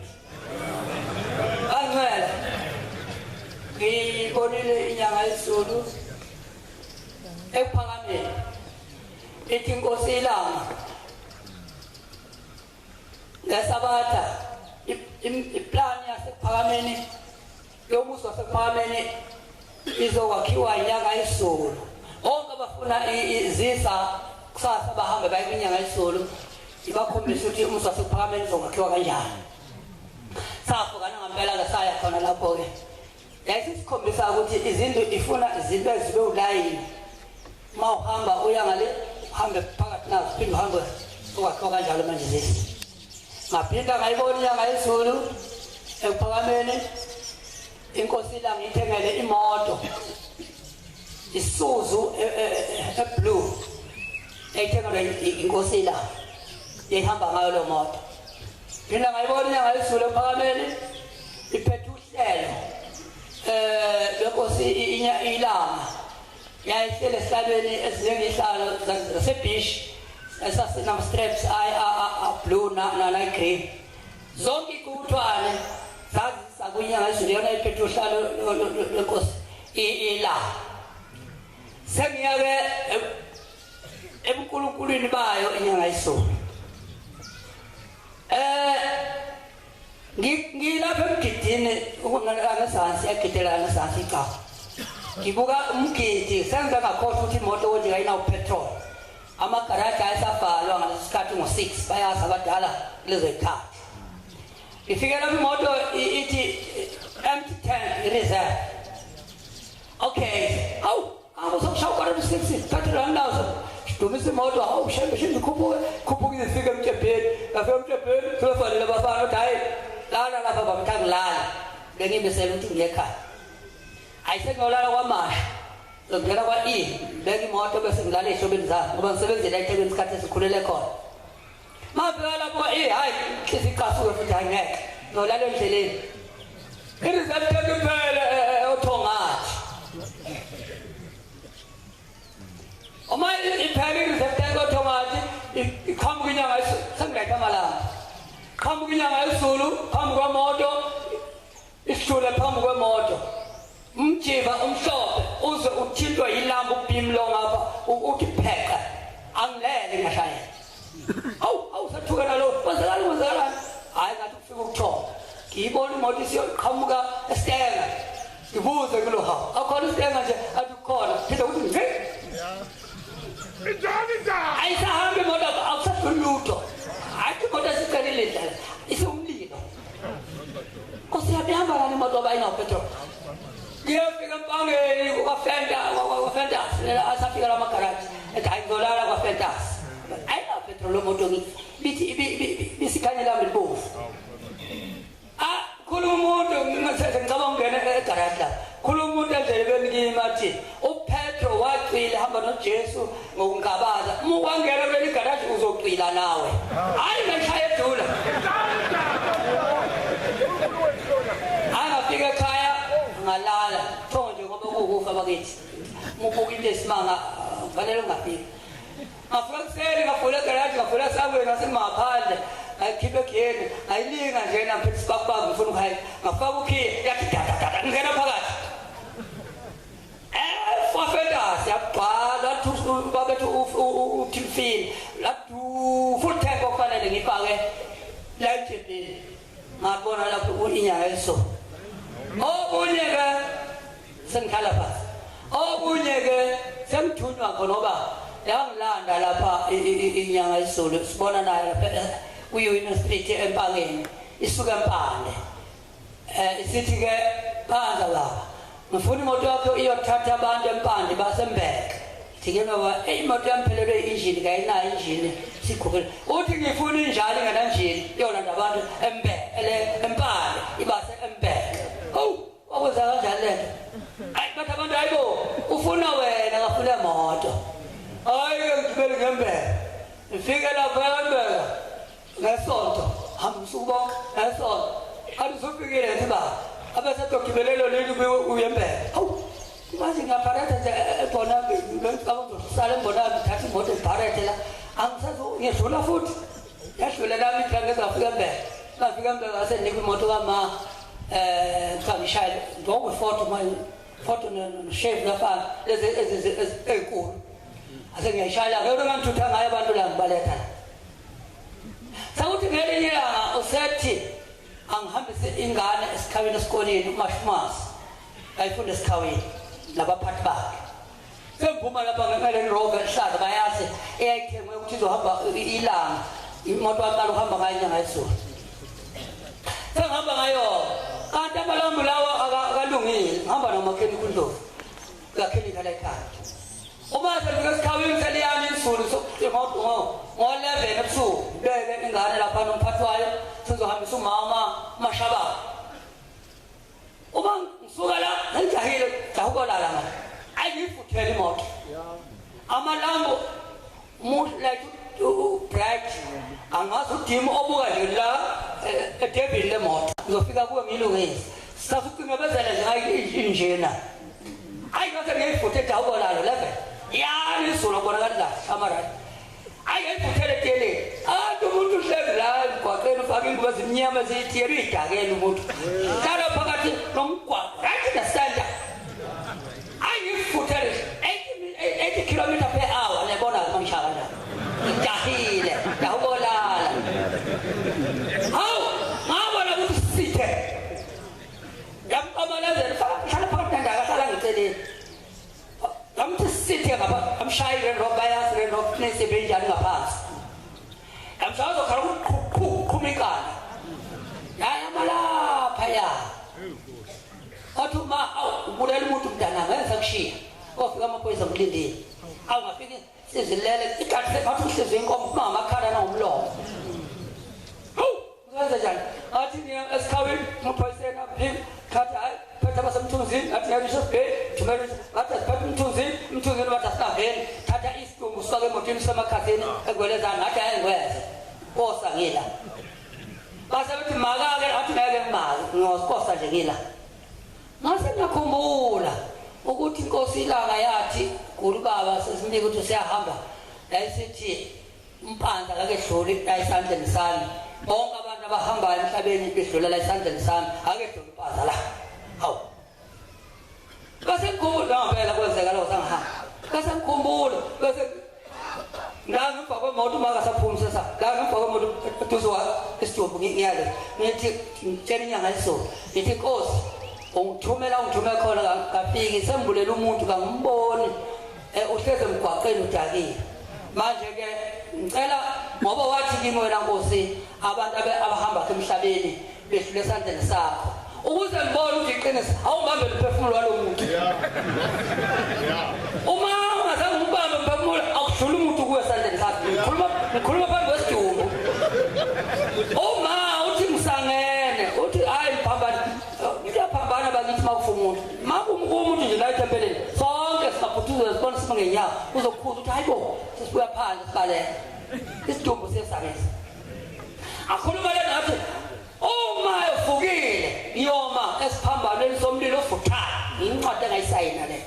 angela ngibonile inyangayezulu ephakameni ithi inkosi ilanga lesabatha iplan yasephakameni yomuso wasephakameni izokwakhiwa inyangayezulu onke abafuna izisa kusasa bahambe baye kwinyangayezulu ibakhombisa ukuthi umuso wasephakameni uzokhiwa kanjani safukana ngempela ngasaya khona lapho ke yayisikhombisa ukuthi izinto ifuna izinto ezibe ulayini uma uhamba uya ngale uhambe phakathi nazo phinde uhambe uzokhiwa kanjalo manje lesi ngaphinda ngayibona inyangayezulu ephakameni inkosi la ngithengele imoto isuzu eblue eyithengelwa inkosi la yehamba ngayo lo moto mina ngayibona inyangayezulu ephakameni iphethe uhlelo lenkosi ilanga yayihlele esihlalweni ezinjengehlalo zasebish esasinama straps blue na green zonke ikuthwane zazisa kwinyangayezulu yona iphethe uhlalo lenkosi ilanga sengiyake ebunkulunkuluwini bayo inyangayezulu ngilapha emgidini ukungasansi yagidela ngasansi icawa ngibuka umgidi senza ngakhohlwa ukuthi imoto wonke ayinawo petrol amagaraji ayesabhalwa ngalesikhathi ngo6 bayazi abadala lezo ikhaya ngifike lapha imoto ithi empty tank reserve okay awuzokushawukara ku6 thatha landazo dumisa imoto awushembe khuphuka ifika emtshebheni afika emtshebheni sofanele bafana ukuthi hayi lana lapha bamthangilala bengibisela ukuthi ngiyekhaya ayisengolala kwamasha ngena kwa beka imoto bese ngilala ehlobeni zami ngoba ngisebenzela eThekwini isikhathi esikhulele khona mafika lapho hayi isiqasuke futhi angeke nolala endleleni ireserve tank kuphela othongathi uma iphela ireserve tank othongathi iqhamuka inyanga sengilapha amalanga qhamuka inyanga yezulu phambi kwemoto isithule phambi kwemoto umjiva umhlophe uze uthintwa yilamba ubhimlo ngapha uthi pheka angilele ngashaya awu sathukela lo wazakala hayi ngathi ufika ukuthola ngiyibona imoto isiyoqhamuka eStenga ngibuze kulo ha akhona iStenga nje athi ukhona phela uthi nje ayisahambe imoto awusathulutho athi imoto sicelile ndlela isumlilo kusiyabihamba lana imoto bayinapetrol ngiyafika empangeni kwafenta asafika la magaraji ethi ayizolala kwafentas ayinapetrol imoto bithi bisikhanyela mlibovu khuluma umuntu ngicabanga ungena egaraji la khuluma umuntu endleleni kimi athi uPetro wacwila hamba noJesu ngokungabaza ukwangena kule garaji uzocwila nawe hayi ngishaya edula angafika ekhaya ngalala thonje ngoba kukufa bakithi mubuka into esimanga kufanele ungafika ngafika kuseni ngafula egaraji ngafula sangweni nasemaphandle ayikhiphe geni ayilinga nje naphethi sibakubanga ngifuna ukuhaya ngafaka ukhiye yathi dadadada ngena phakathi fafendas yaqala babethu uTimfini latu full tank okufanele ngifake la ejebheni ngabona lapho inyanga eso okunye ke sengikhala phansi okunye ke semthunywa ngoba yangilanda lapha inyanga yezulu sibona nayo ku-University empangeni isuka empande isithi ke phansi lapha ngifuna imoto yakho iyothatha abantu empande basembeka thike ngoba imoto yamphelelwe i-engine kayinayo i-engine sikhokela uthi ngifuna injalo ngenanjini yolanda abantu empande ibase embeka wakwenza kanjani lento hayi bathi abantu hayibo ufuna wena ngafuna imoto hayi ngigibele ngembeka ngifike lapho embeka ngesonto hamba usuku bonke ngesonto athi usufikile nje ba abasatogibelelo leli uyembeka hawu manje ngapharetha nje ebona ngicabuzosala embonami thatha imoto ebharethe la ngiyadlula futhi yadlula lami ngezafika embeka ngafika embeka asenikwa imoto kama ngishayela foto neshave ngafana ezinkulu ase ngiyashayela ngeke ngangithutha ngayo abantu la ngibaletha sawuthi ngelinye ilanga usethi angihambise ingane esikhaweni esikoleni umashumasi ayifunda esikhaweni labaphathi bakhe semphuma lapha ngeLand Rover ehlaza bayazi eyayithengwe ukuthi izohamba ilanga imoto yaqala uhamba ngayo inyanga yezulu sengihamba ngayo kanti abalambu lawa akalungile ngihamba nomakheni kuNdlovu kakheni la ekhaya uma sefika esikhaweni seliyami insulu ngo-11 ebusuku beke ingane lapha nomphathi wayo sizohambisa umama Mashaba uma ngisuka la ngijahile jahukolala manje ayifuthela imoto amalambo like bright angazi udimo obuka nje la edebhini lemoto ngizofika kuwe ngilungise sasucingabezela nje ngayi njena hayi ngase ngiyifuthe jahukolala 11 yani izolo bona kanti la amaradi ayayiphuthele tele umuntu uhlezi la gwaqeni ufake ingubo ezimnyama ziyithiyela uyidakela umuntu njalo phakathi nomgwaqo right nasanda ayiphuthele 80 km/h lebona ngomshaka la ngijahile ndahukolala hawu ngabona ukuthi sithe yamqamalezela hlala phakathi ndaka hlala ngiceleni ngamthi sithe ngapha amshayile robayas renoknese benjani ngaphansi amshazo khala ukuqhumikana yaya malapha ya athi ma ubulela umuntu mntana ngenza kushiya ofika amaphoyisa ngilindile ngafika sizilele ikhathi sephatha uhlezi inkomo kuma amakhala nangomlomo uzenza njani athi niya esikhaweni umaphoyiseni aphi khatha phetha basemthunzini athi yabisho bhe thumela athi phetha umthunzini bathi asaveni thatha isidumbu sifake emotweni semakhatheni egwelezana ngathi ayengweze osangila base bethi makake athi ngeke ngimazi ngiyosikosa nje ngila ngase ngakhumbula ukuthi inkosi ilanga yathi kulo baba sesinike ukuthi siyahamba yayisithi umpanza ake dluli ayisandleni sami bonke abantu abahambayo emhlabeni bedlulela isandleni sami ake dluli umpanza la hawu base ngikhumbula ngempela kwenzeka lo sangihamba base ngikhumbula base ngamva kwemoto makasaphumi sesa la ngemva kwemoto eduzwa isijumbu ngiyale ngithi ngitshela inyangayezulu ngithi Nkosi ungithumela khona kafiki sembulela umuntu kangimboni uhleze emgwaqeni udakile manje ke ngicela ngoba wathi kimi wena Nkosi abantu abahamba emhlabeni behlule esandleni sakho ukuze ngibone ukuthi iqiniso awubambe umphefumulo walomuntu uma ungazange umbambe umphefumulo akudlula umuntu kuwe esandleni sakho ngikhuluma phambi kwesidumbu uma uthi ngisangene uthi hayi mphambana ngiyaphambana bakithi makufumuntu umuntu nje la ethempeleni sonke singaphuthuza sibona sima ngenyawo uzokhuza uthi hayibo sesibuya phandle sibaleka isidumbu sesakeza akhuluma le nathi uma evukile iyoma esiphambanweni somlilo ofuthayo incwadi engayisayina le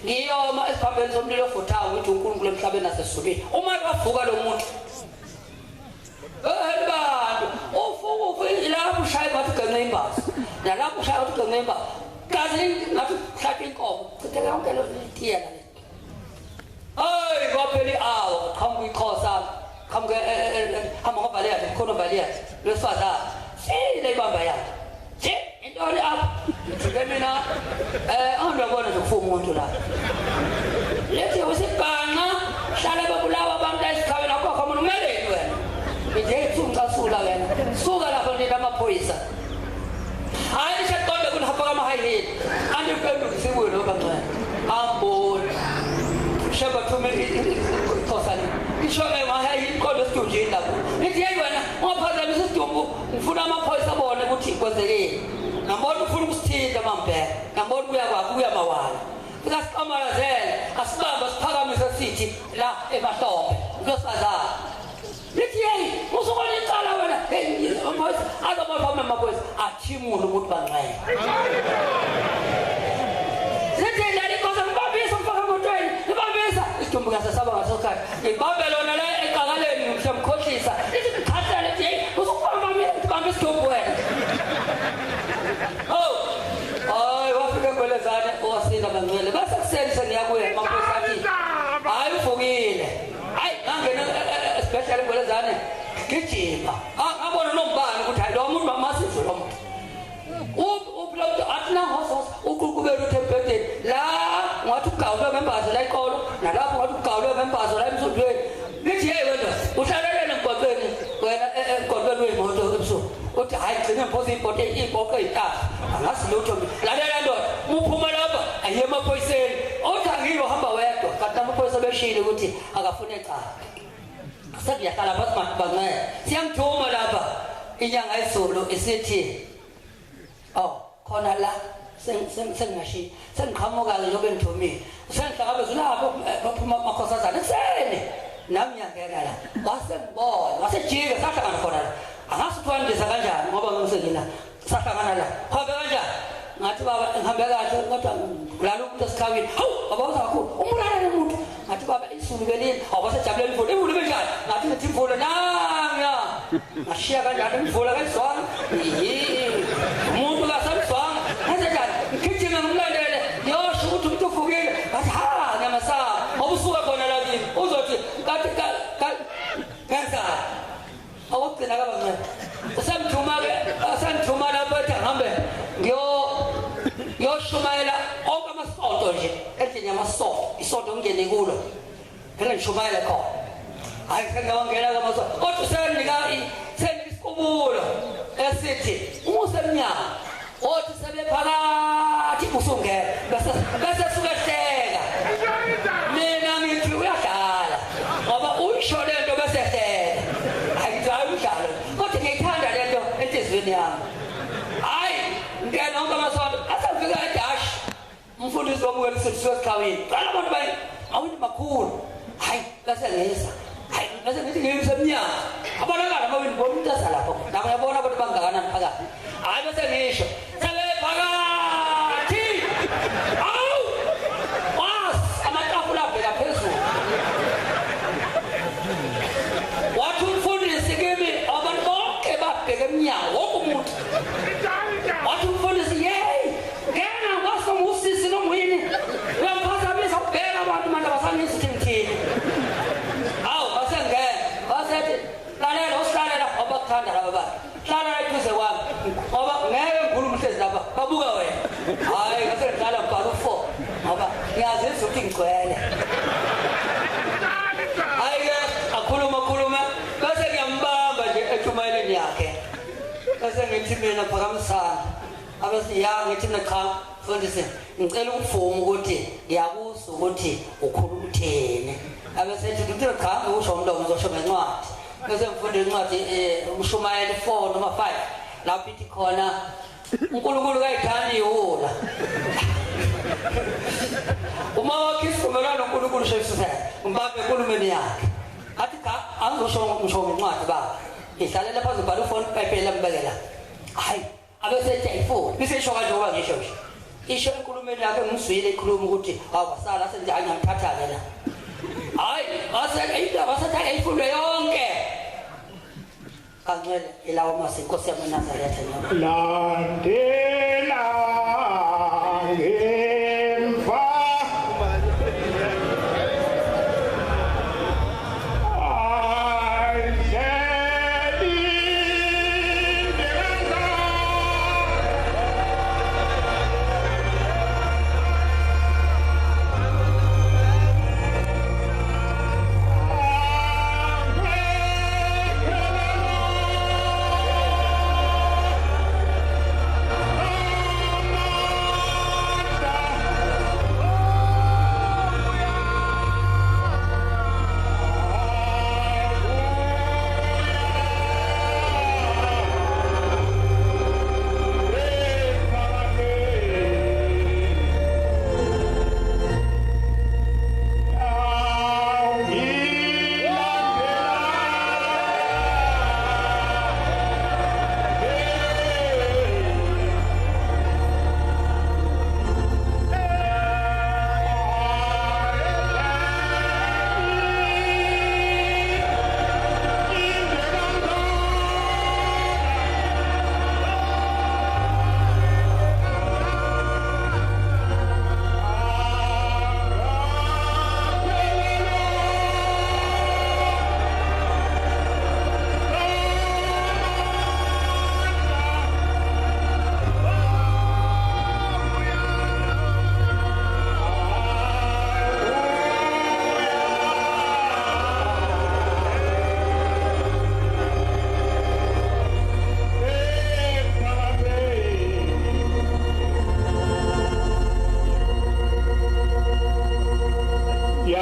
ngiyoma esiphambanweni somlilo ofuthayo ukuthi uNkulunkulu emhlabeni nasezulwini uma wavuka lo muntu bantu ufuku lapho ushaya bathi gcine imbazi nalapho ushaya bathi gcine imbazi kaze ngathi hlaka inkomo chitheka yonke lo lithiya le hayi kwaphela iawo qhamuka iXhosa qhamuka hamba ngobaliya khona baliya lesifazana sile ibamba yakhe nje intoni apha ngike mina angibona nje kufa umuntu la lethi usibhanga hlala babulawa abantu esikhaweni akho khona umeleni wena nje ungcasula wena suka lapho nje amaphoyisa hayi shaqonde kunhapha kama hayini andiphendukise kuwe lo kancane amboni sheba thume iXhosa ishone mahayini kodwa sidunjini lapho nithi hey wena ungaphazamisa isidumbu ngifuna amaphoyisa abone ukuthi kwenzekeni ngambona ufuna ukusithinta mampela ngambona kuya kwakho kuya mawala fika siqamalazela asibamba siphakamise sithi la emahlombe ngiyosazana lithi hey usukona icala wena hey amaphoyisa azobafama amaphoyisa athimula ukuthi banxele lithi la inkosi ngibambisa mfaka emotweni ngibambisa isidumbu ngasasaba ngasokhaya ngibambelona la eqakaleni ngimhlemkhohlisa lithi ngikhathala lithi hey usukubamba mina ngibamba isidumbu wena hayi wafika kwelezane owasinda bangcwele base kuseni seniyakuya amaphoyisa athi hayi uvukile hayi ngangena especially kwelezane gijima ngabona nombani ukuthi hayi lo muntu mamasizwe lo muntu ubloked athina hosos uqhubekela uthempeleni la ngathi ugawulwe ngembazo la iqolo nalapho ngathi ugawulwe ngembazo la emsudweni lithi hey wena uhlalelele ngqoqweni wena engqoqweni wemoto ebusuku uthi hayi gcina imphosi ipote ipoke itafa angasilutho lalela ndoda muphuma lapha ayiye emaphoyiseni uthi angiyo hamba wedwa kanti amaphoyisa beshile ukuthi akafune ecala sekuyahlala phansi bangaye siyamthuma lapha inyangayezulu isithi khona la sengashi sengiqhamuka njengoba ngithomile sengihlangabezula lapho baphuma amakhosazana ekseni nami ngiyangena la wasengibona wasejika sahlangana khona la angasithwandisa kanjani ngoba ngisengina sahlangana la hambe kanjani ngathi baba ngihambe kahle kodwa kulala umuntu esikhawini hawu abaza kakhulu umulala umuntu ngathi baba isulu belini awasejabule imvula imvula benjani ngathi ngithi imvula nanga ngashiya kanjani imvula kayizwanga umuntu kasamzwanga kanjani ngigijima ngimlandele yosho ukuthi umuntu uvukile ngathi ha nyamasaba ngoba usuka khona la kimi uzothi kathi kansa awugcina kabancane usamthuma lapho ethi ahambe ngiyoshumayela onke amasonto nje endlini yamasonto isonto ngingene kulo phela ngishumayela khona hayi sengiyongena kamasonto kodwa senisiqubulo esithi umusemnyama othi sebephakathi usungena bese suka hleka mina ngithi uyadlala ngoba uyisho lento bese hleka hayi udlalo kodwa ngiyithanda lento entizweni yami hayi ngena onke amasonto asafika edash umfundisi wamukela isifiso esikhawini qala abantu bayi awundi makhulu hayi bese ngeza hayi bese ngithi ngiyimsemnyama abonakala mawini bomntasa lapho nabo yabona ukuthi bangakanani phakathi hayi bese ngisho sele phakathi awu was amatafula abheka phezulu wathi umfundisi kimi abantu bonke babheka emnyango wonke umuntu wathi umfundisi yey ngena ngosomusisi nomwini uyaphazamisa ukubheka abantu manje basanisithi ngithini awu basengena basethi lalela usilalela abakuthanda laba bantu hlala eduze kwami ngoba ngeke ngikhulume hlezi lapha babuka wena hayi ngase ngidlala mbhalo 4 ngoba ngiyazisa ukuthi ngigcwele hayi ke akhuluma bese ngiyambamba nje ejumayeleni yakhe bese ngithi mina phakamisana abese ya ngithi cha mfundisi ngicela ukuvuma ukuthi ngiyakuzwa ukuthi ukhuluma uthene abese ngithi cha ngisho umlomo uzosho ngencwadi bese ngifunda incwadi uMshumayeli 4 noma 5 lapho ithi khona uNkulunkulu kayithandi ihula uma wakisivumelana noNkulunkulu shefisa umbambe enkulumeni yakhe athi cha angizosho ngencwadi baba ngihlalela phansi ubhala ufone iphepha mbekela hayi abese ethi bisho kanje ngoba ngisho nje isho enkulumeni yakhe ngizwile ikhuluma ukuthi awasala senze angiyamthatha la hayi wasatha ifundo yonke kancele ilawo masinkosi yamaNazaretha landela ngemva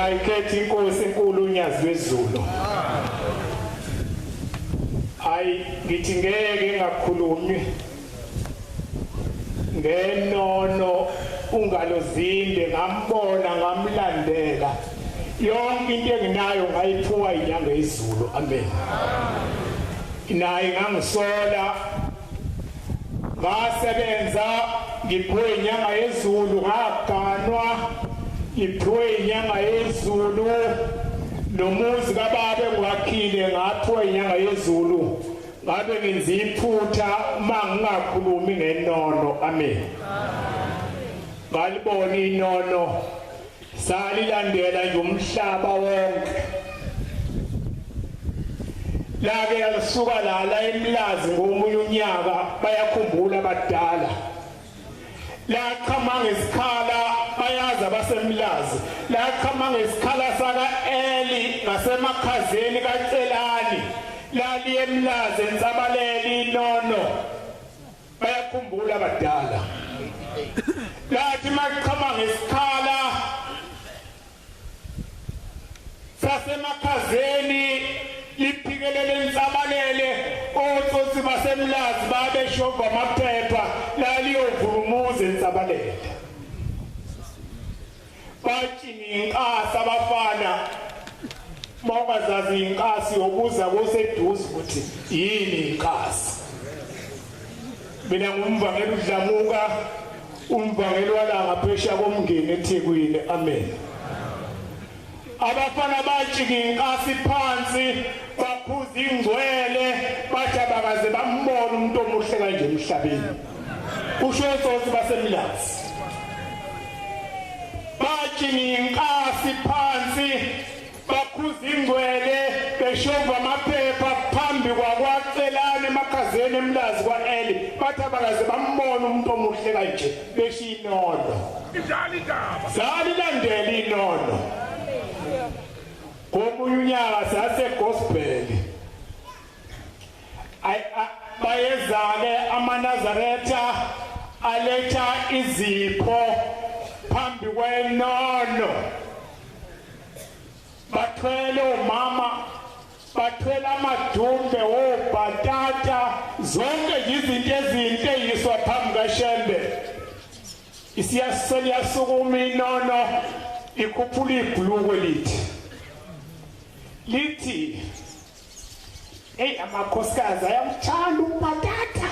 ayikhethi inkosi enkulu unyazi wezulu hayi ngithi ngeke ngakhulumi ngenono ungalo zinde ngambona ngamlandela yonke into enginayo ngayiphuwa inyanga yezulu amen inayi ngangisola ngasebenza ngiphuwe inyanga yezulu ngaganwa ngiphuwe inyanga yezulu nomuzi kaBaba engwakhile ngaphuwa inyanga yezulu ngabe ngenza iphutha mangingakhulumi ngenono amen ngalibona inono salilandela nje umhlaba wonke lake yalisuka lala emlazi ngomunye unyaka bayakhumbula abadala laqhama ngesikhala bayaza basemlazi laqhama ngesikhala saka Eli ngasemakhazeni kaCelani lali emlazi ensabaleli inono bayakhumbula abadala lathi maqhama ngesikhala sasemakhazeni liphikelele insabalele otsotsi basemlazi babeshova amaphepha laliyovulumuza insabalele bathi ninkasa abafana Mawungazazi inkasi yobuza koseduze ukuthi yini inkasi. Mina ngumvangeli uDlamuka, umvangeli wala ngaphesheya komngeni eThekwini. Amen. Abafana bajika inkasi phansi baphuza ingcwele bathi abakaze bambona umuntu omuhle kanje emhlabeni. Kusho sonke basemlazi. Bajika inkasi phansi baphuza ingcwele beshova amaphepha phambi kwakwacelane emakhazeni emlazi kwaEli bathi abakaze bambona umuntu omuhle kanje beshiya inono. Zalilandela inono. Komunye unyaka sasegospel bayezake amaNazaretha aletha izipho phambi kwenono. Bathwele umama, bathwele amadumbe, obhatata, zonke izinto ezinhle eyiswa phambi kaShembe. Isiyasukuma inono ikhuphula ibhulukwe lithi hey amakhosikazi ayamthanda ubhatata.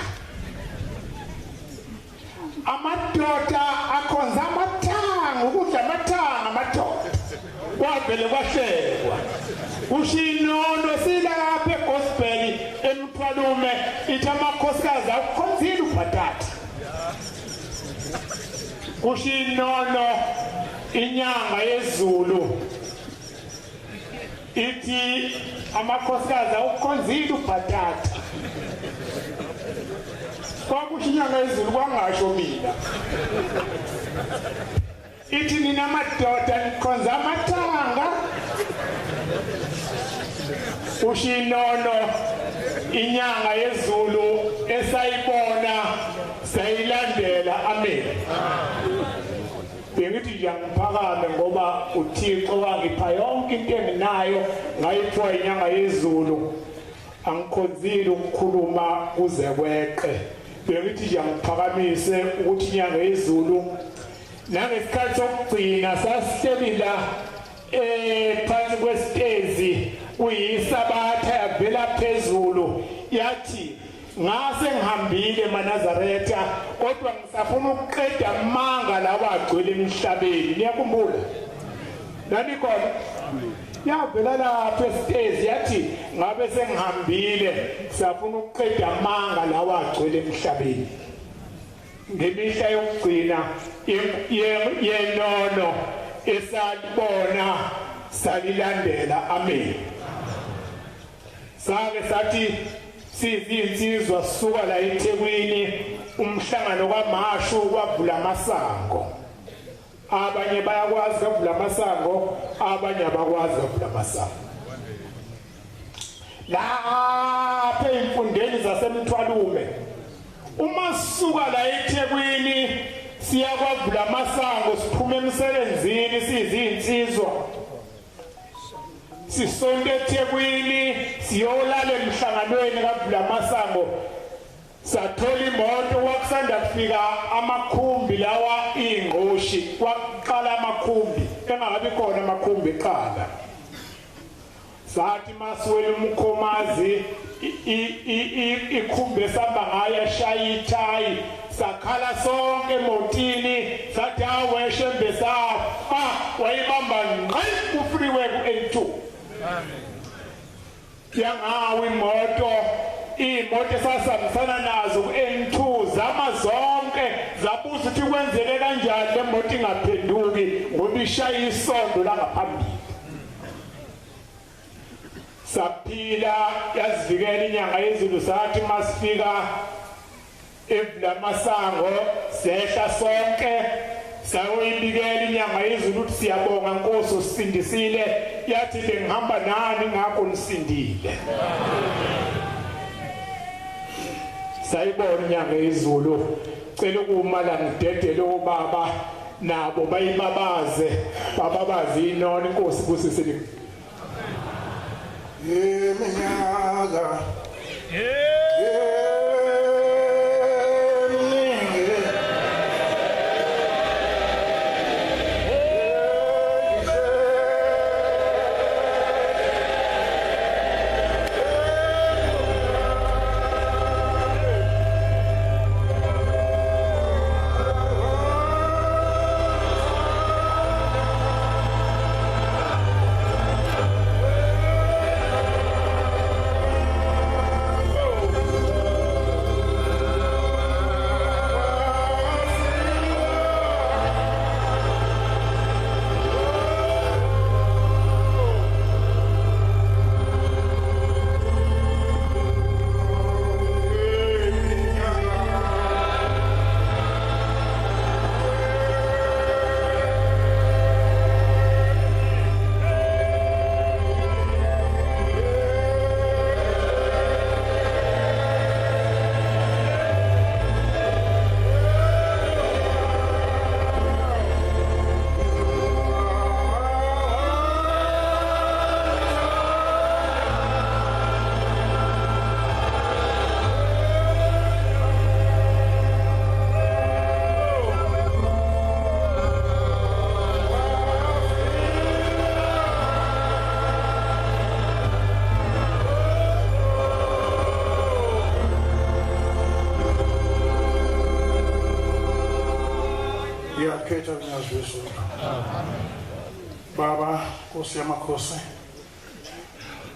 Amadoda akhonza amathanga ukudla amathanga amadoda. Kwavele kwahlekwa. Ushinono sila lapha egospel emthwalume ithi amakhosikazi akukhonzile ubhatata. Ushinono inyanga yezulu ithi amakhosikazi akukhonzile ubhatata. Kwakusho inyanga yezulu kwangasho mina. Ithi nina madoda nikhonza amathanga. Ushinono inyanga yezulu esayibona sayilandela. Amen. Bengithi nje ngiphakame ngoba uThixo wangipha yonke into enginayo ngayiphiwa inyanga yezulu. Angikhonzile ukukhuluma kuze kweqe. Bengithi nje ngiphakamise ukuthi inyanga yezulu nangesikhathi sokugcina sasihleli la phansi kwesitezi kuyisabatha yavela phezulu yathi ngase ngihambile eManazaretha kodwa ngisafuna ukuqeda amanga lawa agcwele emhlabeni. Niyakhumbula nani khona yavela lapha esitezi yathi ngabe sengihambile safuna ukuqeda amanga lawa agcwele emhlabeni. Ngemihla yokugcina yenono esalibona salilandela. Amen. Sake sathi sizinsizwa sisuka la eThekwini umhlangano kwaMashu kwavula amasango. Abanye bayakwazi ukuvula amasango, abanye abakwazi ukuvula amasango. Lapha emfundeni zasemthwalume uma sisuka la eThekwini siyakwavula amasango siphuma emsebenzini sizinsizwa sisonke eThekwini siyolala emhlanganweni kavula amasango sathola imoto kwakusanda kufika amakhumbi lawa ingqoshi kwaqala amakhumbi engakabi khona amakhumbi eqala. Sathi masiwela umkhomazi ikhumbe samba ngayo shaya ithayi sakhala sonke emotini sathi awe Shembe safa wayibamba ngqi ku-freeway ku-N2. Yangawe imoto esasambisana nazo ku-N2 zama zonke zabuza ukuthi kwenzeke kanjani le moto ingaphenduki ngoba ishaya isondo langaphambili. Saphila yazivikela inyanga yezulu sathi masifika evula masango sehla sonke sayoyibikela inyanga yezulu ukuthi siyabonga Nkosi usindisile. Yathi bengihamba nani ngakho nisindile. Sayibona inyanga yezulu cela ukumala ngidedele obaba nabo bayibabaze bababazi inoni Nkosi kusisile. Minyaka ngiyakhetha unyazizulu. Baba Nkosi yamakhosi,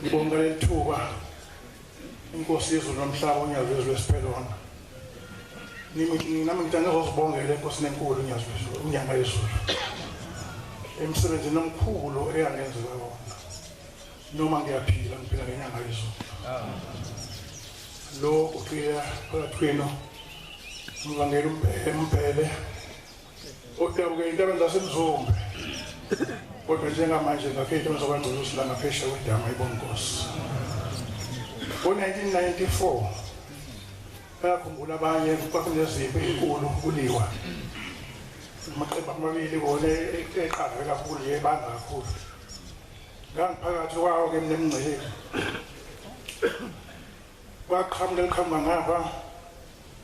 ngibonga lethuba inkosi yezulu nomhlaba unyazizulu esiphelona. Nami ngithanda ukuzibongela inkosi nenkulu unyazizulu unyangayezulu. Emsebenzini omkhulu eyangenzela wona. Noma ngiyaphila ngiphila ngenyangayezulu. Lo ufika phakathi kwenu ngivangela umpele odabuke into zasemzombe kodwa njengamanje ngakhetha umzokwandulo usila ngaphesheya kwedama ibonkosi. Ngo-1994 bayakhumbula abanye kwakunezimpi enkulu kuliwa amaqembu amabili wona eqave kakhulu yebanga kakhulu ngangiphakathi kwawo ke mnemngcele kwaqhamuka ngapha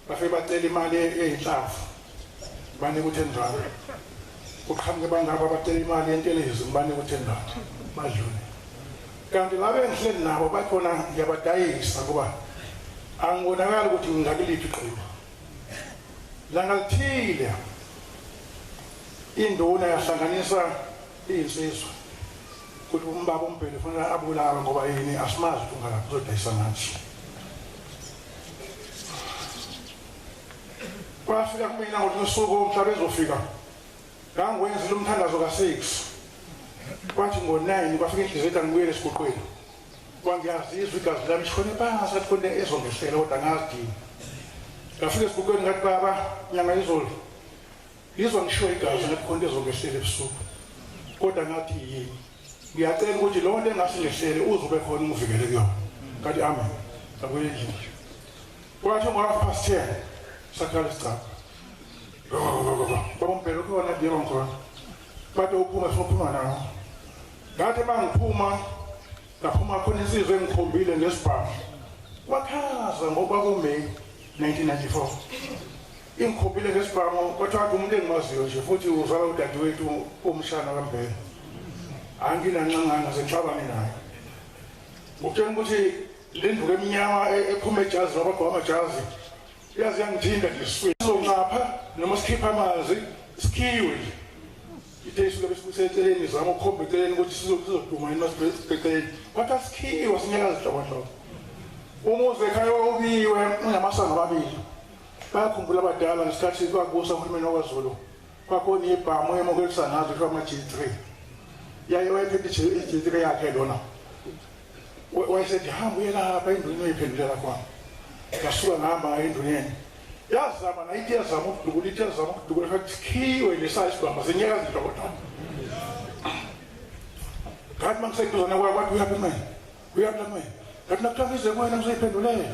bafike bacela imali eyinhlavu banika u-10 kuqhamuke bangapha bacela imali yentelezi banika u-10 badlule kanti labe engihleli nabo bakhona ngiyabadayisa ngoba angibonakali ukuthi ngingakiliphi iqembu langa lithile induna yahlanganisa izinsizwa ukuthi umbaba umpele kufanele abulawe ngoba yini asimazi ukuthi ungakaphi uzodayisa nathi. Kwafika kumina ngosuku umhlaba ezofika ngangwenzile umthandazo ka6 kwathi ngo9 kwafika inhliziyo ethi ngibuyele esiguqweni kwangiyazizwa igazi lami shone phansi athi konke ezongehlela kodwa ngazidini ngafika esiguqweni ngathi baba nyangayezulu ngizwa ngisho igazi ngathi konke ezongehlela ebusuku kodwa ngathi yini ngiyacela ukuthi lo nto engasingehlele uzube khona ungivikele kuyona ngathi amen abuye endlini kwathi ngo10 sakhala isicaba baba umpelo khona ndiye ngkhona bathi uphuma sophuma nawo ngathi mangiphuma ngaphuma khona insizwe engikhombile ngesibhamu wakhaza ngoba kuMay 1994 ingikhombile ngesibhamu kwathiwa umuntu engimaziyo nje futhi uzala udadewethu umshana kaMbele anginancangana senhlabane naye ukutshela ukuthi le nduku eminyama ephuma ejazi nabagqoka amajazi yazi yangithinta ngesizwe ngapha noma sikhipha amazi sikhiwe ithe suke besiseceleni zama ukhombe eceleni ukuthi sizoduma inosibheceleni kwathi asikhiwe sinyakazi hlobonhlobo umuze ekhaya ubiwe unamasana amabili bayakhumbula abadala ngesikhathi kwakubusa uhulumeni wakwaZulu kwakhona ibhamu emokelisanazo kuthiwa ama-G3 yaye wayephethe i-G3 yakhe lona wayesethi hamba uye lapha enduneni uyiphendulela kwami ngasuka ngihamba enduneni yazama nayithi yazama ukudubula ithi yazama ukudubula fathi sikhiwe lesayo isibhamba senyakazi hlobonhlobo ngathi mangiseduzana kwathi uyaphi kumele ngathi nakuthiwa ngize kuwena ngizoyiphendulela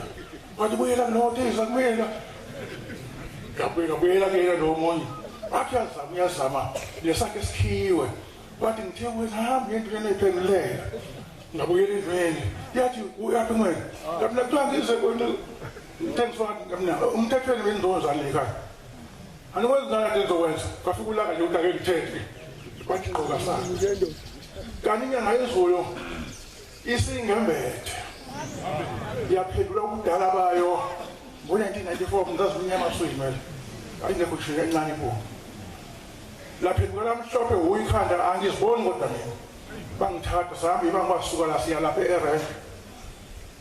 kwathi buyela kunoteza kumela ngabuyela kuyena lo munye athi yazama lesakhe sikhiwe kwathi ngithe wena hamba enduneni uyiphendulela ngabuyela endlweni yathi uyaphi kumele ngathi nakuthiwa ngize kuwena umthethweni wenzonzane ekhaya anikwenzana nto ezokwenza kwafika ulaka nje ukuthi ake ngithethe kwathi ngqoka sana kanti inyangayezulu isingembethe yaphendula ubudala bayo ngo-1994 mntazi umnyama suyimele ayingekho jika encane kuwo laphendula lamhlophe uyikhanda angiziboni kodwa mina bangithatha sahambe ibangibasuka la siya lapha e-ref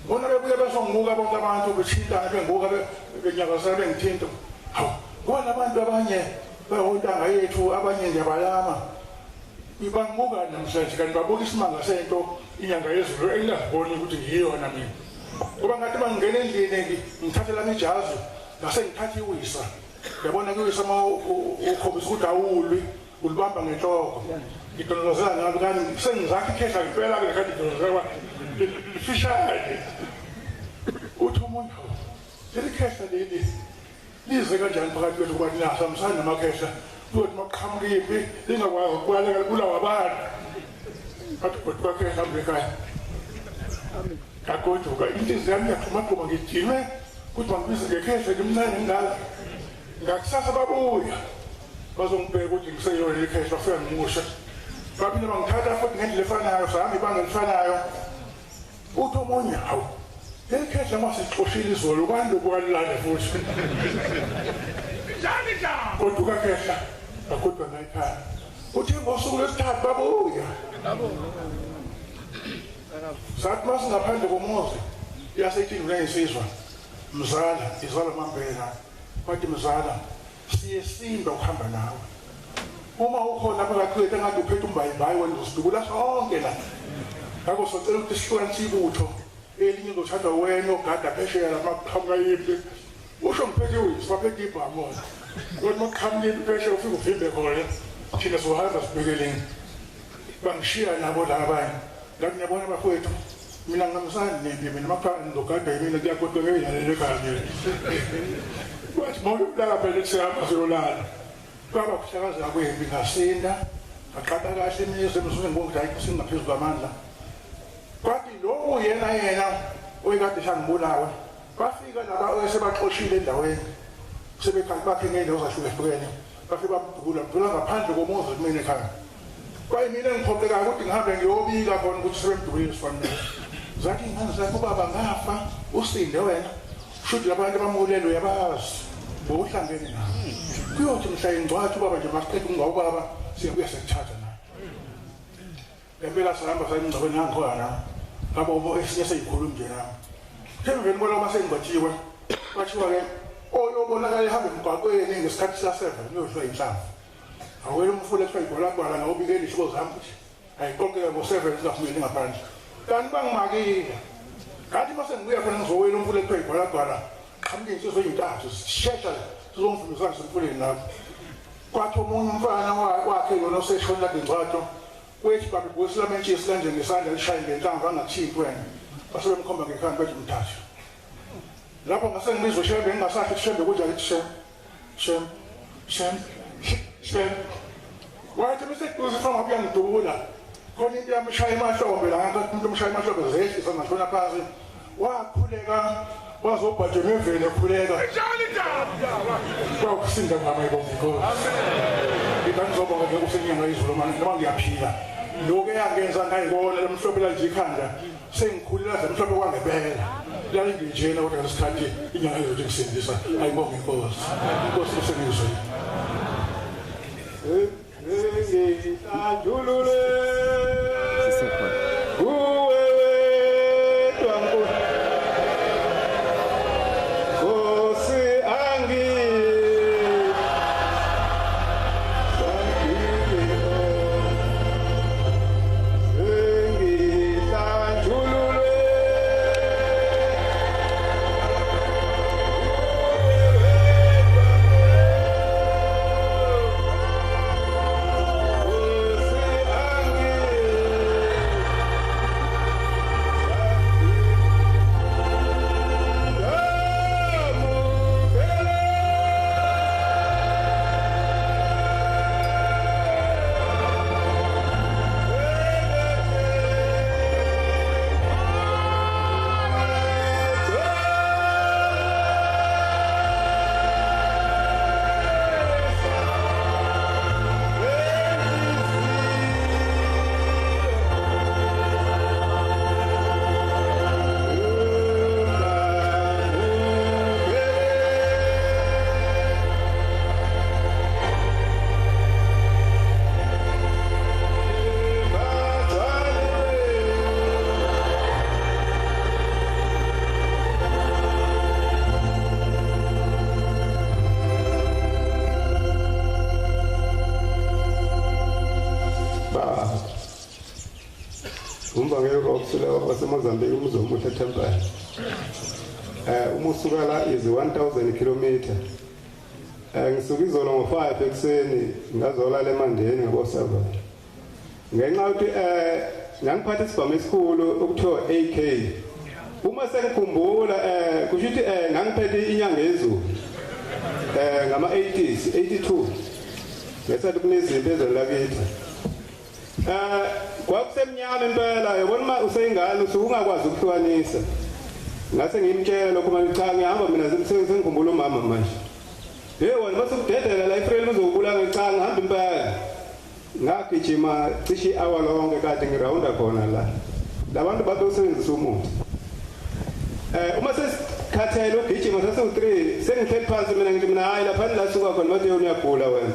bona bebuye besongibuka bonke abantu bethintana bengibuka benyakazela bengithinta hawu ngoba labantu abanye behontanga yethu abanye ngiyabalama ibangibuka namhlanje kanti babuka isimanga sento inyangayezulu engingaziboni ukuthi ngiyona mina ngoba ngathi bangingena endlini ngithathe lami ijazi ngase ngithathe iwisa ngiyabona kuwisa uma ukhombisa ukuthi awulwi ulibamba ngenhloko ngidonozela ngalo kanti sengizakha ikhehla ngempela-ke kanti ngidonozela lifishane uthi umuntu leli khehla leli lize kanjani phakathi kwethu kuba linasamisani namakhehla kuyothi maqhamuka iphi lingakwazi ukubaleka libulawa abantu athi kodwa kwakhehla mbe ekhaya ngagoduka inhliziyo yami yaxhumagxuma ngidinwe ukuthi bangibize ngekhehla ngimncane ngingala ngakusasa babuya bazongibheka ukuthi ngiseyona ikhehla bafika ngimusha baphinde bangithatha futhi ngendlela efanayo sahamba ibanga elifanayo uthi omunye hawu leli khehla masixoshile izolo kwani lokhu kalilande futhi kodwa ukakhehla Akudwa nayikhaya. Uthe ngosuku lesithathu babuya. Sathi masingaphandle komuzi yasethi ngiyisizwa. Mzala, izwala mambela. Wathi mzala, siyesimba ukuhamba nawe. Uma ukhona phakathi engathi uphethe umbayimbayi wena uzidubula sonke la. Ngakho socela ukuthi sihlukanise ibutho. Elinye uzothatha wena ogada phesheya lapha yipi. Usho ngiphethe uyisiphethe ibhamola. Kodwa maqhamile phesheya ufike uvimbe khona. Thina sohamba sibhekeleni. Bangishiya nabo labanye. Ngathi ngiyabona abafowethu. Mina ngamsani nempi mina makhaya ngizogada yimina kuyakodwa ngeyalele ekhaya. Wathi mawulala phela sihamba siyolala. Kwaba kuhlakaza kwembi ngasinda. Aqapha kahle imizi emzweni ngokuthi hayi singaphezulu kwamandla. Kwathi lo yena oyekade sangibulawa. Bafika laba sebaxoshile endaweni. Sebekhanti bakhe ngendawo zahlukahlukene. Bafika bamdubula ngaphandle komuzi kumina ekhaya. Kwaye mina ngiphoqeka ukuthi ngihambe ngiyobika khona ukuthi sebemdubulile sifanele. Zathi ingane zakho baba ngafa usinde wena. Shuthi labantu bamulelo yabazi. Ngokuhlangene nawo. Kuyothi mhla ingcwathi baba nje masiqeda ungawubaba siyabuya sekuthatha naye. Ngempela sihamba sayingcwabe nangikhona. Ngabo esinye seyikhuluma nje nami. Themveni bona uma sengcwathiwe kwathiwa ke oyobonakala ehamba emgwaqweni ngesikhathi sa7 uyoshwa inhlamvu. Awela umfula ethiwa igolagwala ngawubikela isho zami ukuthi ayiqoqeka ngo7 sizafumela ngaphandle. Kanti bangimakile. Kanti mase ngibuya khona ngizowela umfula ethiwa igolagwala. Qhamke insizwe eyintathu sishesha sizongifundisana semfuleni lapho. Kwathi umunye umfana wakhe yona oseshona la ngcwato. Kwethi babe bosilamenti isilanje ngesandla lishaye ngenhlamvu angathiki wena. Basebemkhomba ngekhanda bathi mthathu. Lapho ngase ngibizwe Shembe ngingasathi Shembe kunjani ukuthi Shembe. Wathi bese kuzifama phi ngidubula. Khona into yamshaya emahlombe la ngathi umuntu umshaya emahlombe zehlisa ngashona phansi. Wakhuleka wazobhaje nemvelo ekhuleka. Kwakusinda ngama ibongo. Ngizobonga nje kusenyangayezulu manje noma ngiyaphila. Lokho eyangenza ngayibona lemhlophe la nje ikhanda. Sengikhulela zemhlophe kwangempela. Lali ngijena kodwa ngesikhathi inyanga yezulu ikusindisa. Ayibonge inkosi. Inkosi kusengizwe. Ngihlanjulule. Umbangelo okusula waseMozambique umuzomuhle Temple. Umusuka la is 1000 km. Ngisuka izolo ngo5 ekseni ngazola le Mandeni ngabosaba. Ngenxa ukuthi ngangiphatha isibhamu esikhulu okuthiwa AK. Uma sengikhumbula kusho ukuthi ngangiphethe inyanga yezulu. Ngama 80s 82. Ngesathi kunezimpi ezolakithi. Kwakusemnyama impela yabona uma useyingane usungakwazi ukuhlukanisa. Ngase ngimtshela lokho manje cha ngihamba mina sengikhumbula umama manje. Wena masukudedela la iFrame uzokubula ngecha ngihamba impela. Ngagijima cishe hour lonke kade ngirawunda khona la. Labantu babe usebenzisa umuthi. Uma sesikhathele ugijima sase u3 sengihleli phansi mina ngithi mina hayi lapha la suka khona bathi uyagula wena.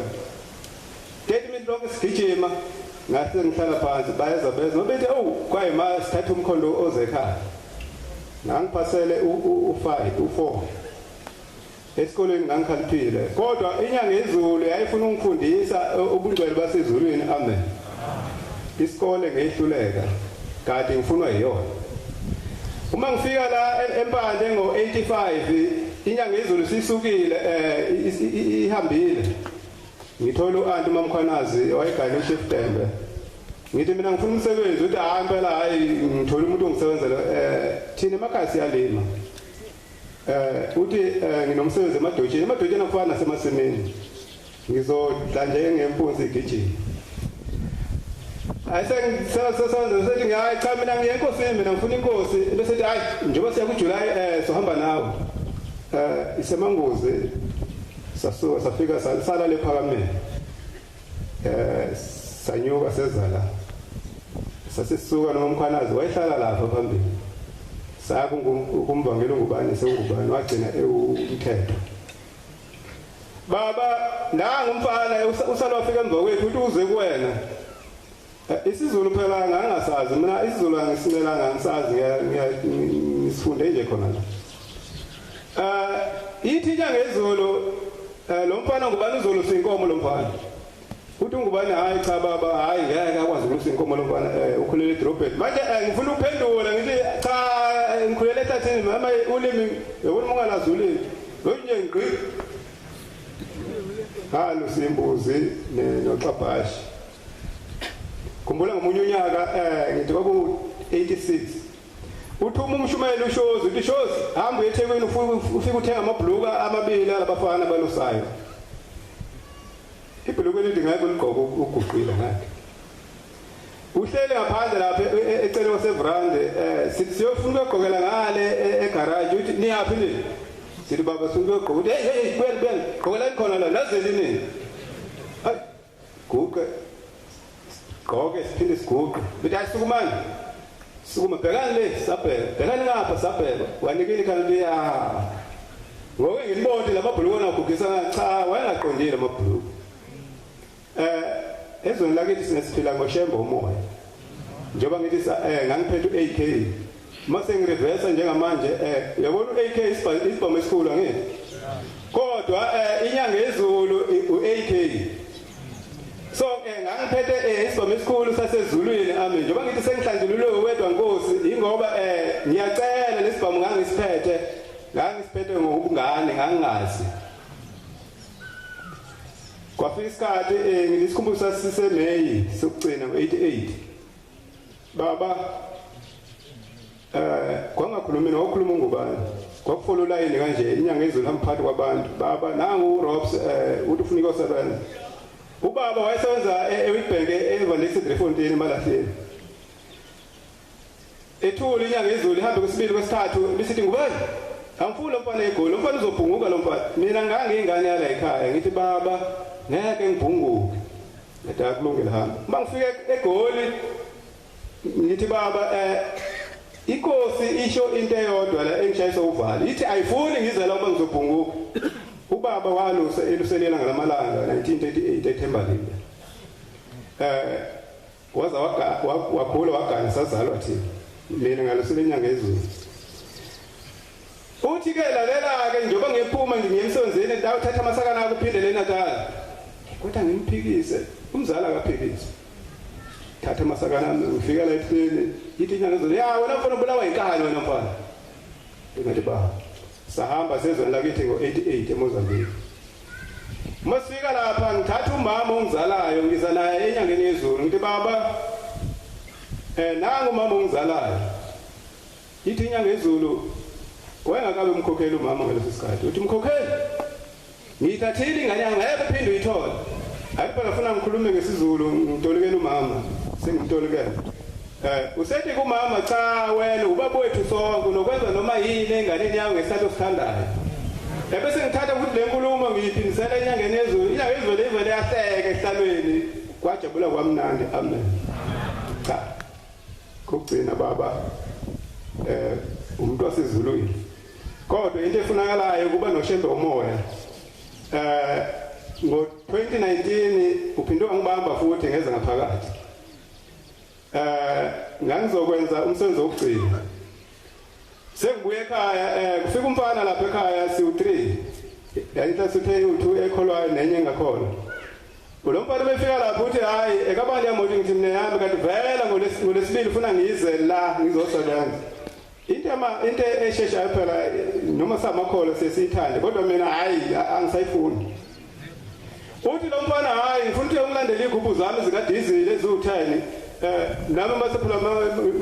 isikhathi lonke sigijima ngathi ngihlala phansi bayeza beza nobethi kwayima sithatha umkhondo ozekhaya ngangiphasele u5 u4 esikoleni ngangikhaliphile kodwa inyanga yezulu yayifuna ukufundisa ubungcwele basezulwini amen isikole ngehluleka kade ngifunwa yiyona uma ngifika la empande ngo85 inyanga yezulu sisukile ihambile ngithola uanti uMamkhwanazi wayegane uShiftembe ngithi mina ngifuna umsebenzi uthi hayi impela hayi ngithola umuntu ongisebenzela thina emakhaya siyalima uthi nginomsebenzi emadotsheni afana nasemasimini ngizodla nje ngempunzi igijini ayisengisebenza sethi hayi cha mina ngiyenkosini mina ngifuna inkosi bese hayi njengoba siya kuJuly sohamba nawe isemangozi sasuka safika sala lephakameni sanyuka sezala sasisuka noMkhwanazi wayehlala lapha phambili saku kumbangela ngubani sengubani wagcina umthetho baba ngangumfana usalo wafika emva kwethu uthi uze kuwena isiZulu phela ngangasazi mina isiZulu angisimelanga ngisazi ngisifunde nje khona la ithi inyanga yezulu lo mfana ngubani uzolo sinkomo lo mfana uthi ngubani hayi cha baba hayi ngeke akwazi ukuthi inkomo lo mfana ukhulele edrobheni manje ngifuna ukuphendula ngithi cha ngikhulele ethathini mama ulimi yabona ungalazi ulimi lonye ngqi halo simbuzi noxabhashi khumbula ngomunye unyaka ngithi kwaku 86 uthuma umshumeli uShozi uthi Shozi hamba eThekwini ufika uthenga amabhuluka amabili alabafana balusayo ibhuluka elithi ngeke uligqoke uguqile ngakhe uhlele ngaphandle lapha ecele kwasevrande siyofuna ukugqokela ngale egarage uthi niyapi nini sithi baba sifuna ukugqoka uthi hey kweli gqokelani khona la nazeli nini hayi guqe gqoke siphinde siguqe uthi ayisukumani sukuma bhekani le sabheka bhekani ngapha sabheka wanikini kanti ngoke ngilibonde lamabhuluko nagugisa cha wayengaqondile amabhuluko ezweni lakithi sinesiphila ngoShembe umoya njengoba ngithi ngangiphethe u8K mase ngireverse njengamanje uyabona u8K isibhamu esikhulu angithi kodwa inyanga yezulu u8K so ngangiphethe isibhamu esikhulu sasezulwini amen njengoba ngithi sengihlanjululwe wedwa Nkosi ingoba ngiyacela lesibhamu ngangisiphethe ngobungane ngangazi kwafika isikhathi ngilisikhumbuzo sasiseMeyi sokugcina ngo88 baba kwangakhulumi nokhuluma ngubani kwakufola ulayini kanje inyanga yezulu amphathi kwabantu baba nangu uRobs uthi ufuna ikosebenza ubaba wayesebenza eWitbank eVandex Driefontein eMalahleni ethula inyanga yezulu ihambe kwesibili kwesithathu bisithi ngubani angifuni lo mfana egoli lo mfana uzobhunguka lo mfana mina ngangingane yala ekhaya ngithi baba ngeke ngibhunguke ngada kulungile hamba uma ngifike egoli ngithi baba inkosi isho into eyodwa la engishayisa uvalo ithi ayifuni ngizela uma ngizobhunguka ubaba walusa eluselela ngalamalanga 1938 eThembalini waza wakhula wagana sazalwa thina mina ngalusela inyanga yezulu uthi ke lalela ke njengoba ngiphuma ngiyemsebenzini ndawuthatha amasakana akho uphindele eNatal kodwa ngimphikise umzala akaphikise thatha amasakana ngifika la ehleni yithi inyanga yezulu ya wena mfana ubulawa inkani wena mfana ngathi ba sahamba sezweni lakithi ngo88 eMozambique masifika lapha ngithatha umama ongizalayo ngiza naye enyangeni yezulu ngithi baba nangu umama ongizalayo yithi inyanga yezulu wayengakabe umkhokheli umama ngaleso sikhathi uthi mkhokheli ngiyithathile ingane yami ngeke phinde uyithola hayi phela ufuna ngikhulume ngesiZulu ngitolikela umama sengimtolikela usethi kumama cha wena ubaba wethu sonke nokwenza noma yini enganeni yawo ngesikhathi osithandayo bese ngithatha ukuthi le nkulumo ngiyiphindisela enyangeni yezulu inyanga yezulu ivele yahleka ehlalweni kwajabula kwamnandi amen cha kokugcina baba umuntu wasezulwini kodwa into efunakalayo kuba noShembe umoya ngo-2019 uphinde wangibamba futhi ngeze ngaphakathi. Ngangizokwenza umsebenzi wokugcina. Sengibuye ekhaya kufika umfana lapha ekhaya siwu3. Yayinhlasi u2 ekholwayo nenye engakhona. Lo mfana befika lapha uthi hayi ekabani yamoto ngithi mina yami kanti vela ngolesibili ufuna ngize la ngizosebenza. Into esheshayo phela noma samakholo sesithande kodwa mina hayi angisayifuni. Uthi lo mfana hayi ngifuna ukuthi ungilandele igubhu zami zikadizili eziwu10 nami masephula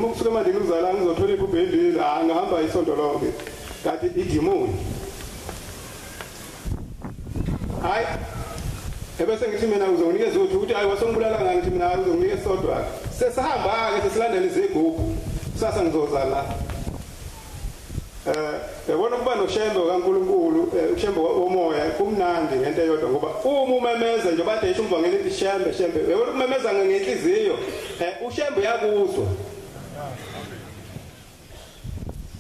ukusuka manje ngizala ngizothola igubhu endile ngihamba isonto lonke kanti idimoni. Hayi ebese ngithi mina uzonginikeza ukuthi hayi wasongibulala ngani ngithi mina uzonginikeza sodwa sesihamba ke sesilandela izigubhu sasa ngizoza la. Yabona kuba noShembe kaNkuluNkulu uShembe womoya kumnandi ngento eyodwa ngoba uma umemeza nje bade esho umvangeli ethi Shembe yabona ukumemeza ngenhliziyo uShembe yakuzwa.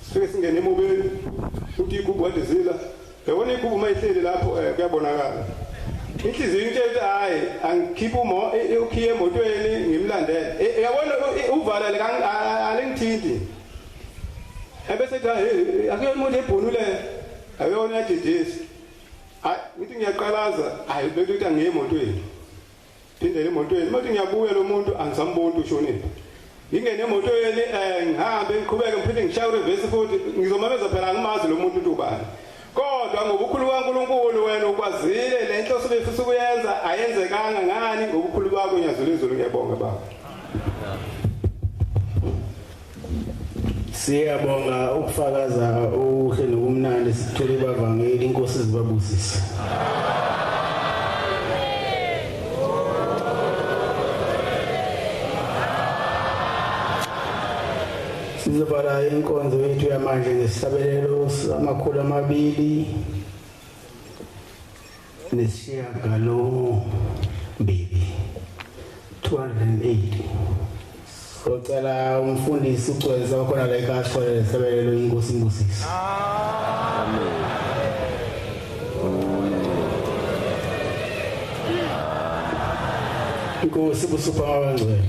Sifike singene emobeni uthi igubhu wadizila yabona igubhu mayihleli lapho kuyabonakala. Inhliziyo into ethi hayi angikhipha ukhiye emotweni ngimlandele. Yabona uvala le alengithinti. Ebese ethi akuyo umuntu ebhunule ayona yadidisa. Hayi ngithi ngiyaqalaza hayi bekuthi ukuthi angiye emotweni. Phindele emotweni manje ngiyabuya lo muntu angisamboni ushonile. Ngingene emotweni ngihambe ngiqhubeke ngiphinde ngishaya reverse futhi ngizomameza phela ngimazi lo muntu ubani. Kodwa ngobukhulu kaNkuluNkulu wena ukwazile le nhloso befisa ukuyenza ayenzekanga ngani ngobukhulu bakho nyazulizulu ngiyabonga baba. Siyabonga ukufakaza uhle nokumnandi sithole bavangeli inkosi zibabusise. Sizobala inkonzo yethu yamanje ngesabelelo samakhulu 2 nesishiyagalombili 208. Socela umfundisi ucweza wakhona la ekhaya sicela lesabelelo inkosi imbusise. Amen. Inkosi busupha abangcwele.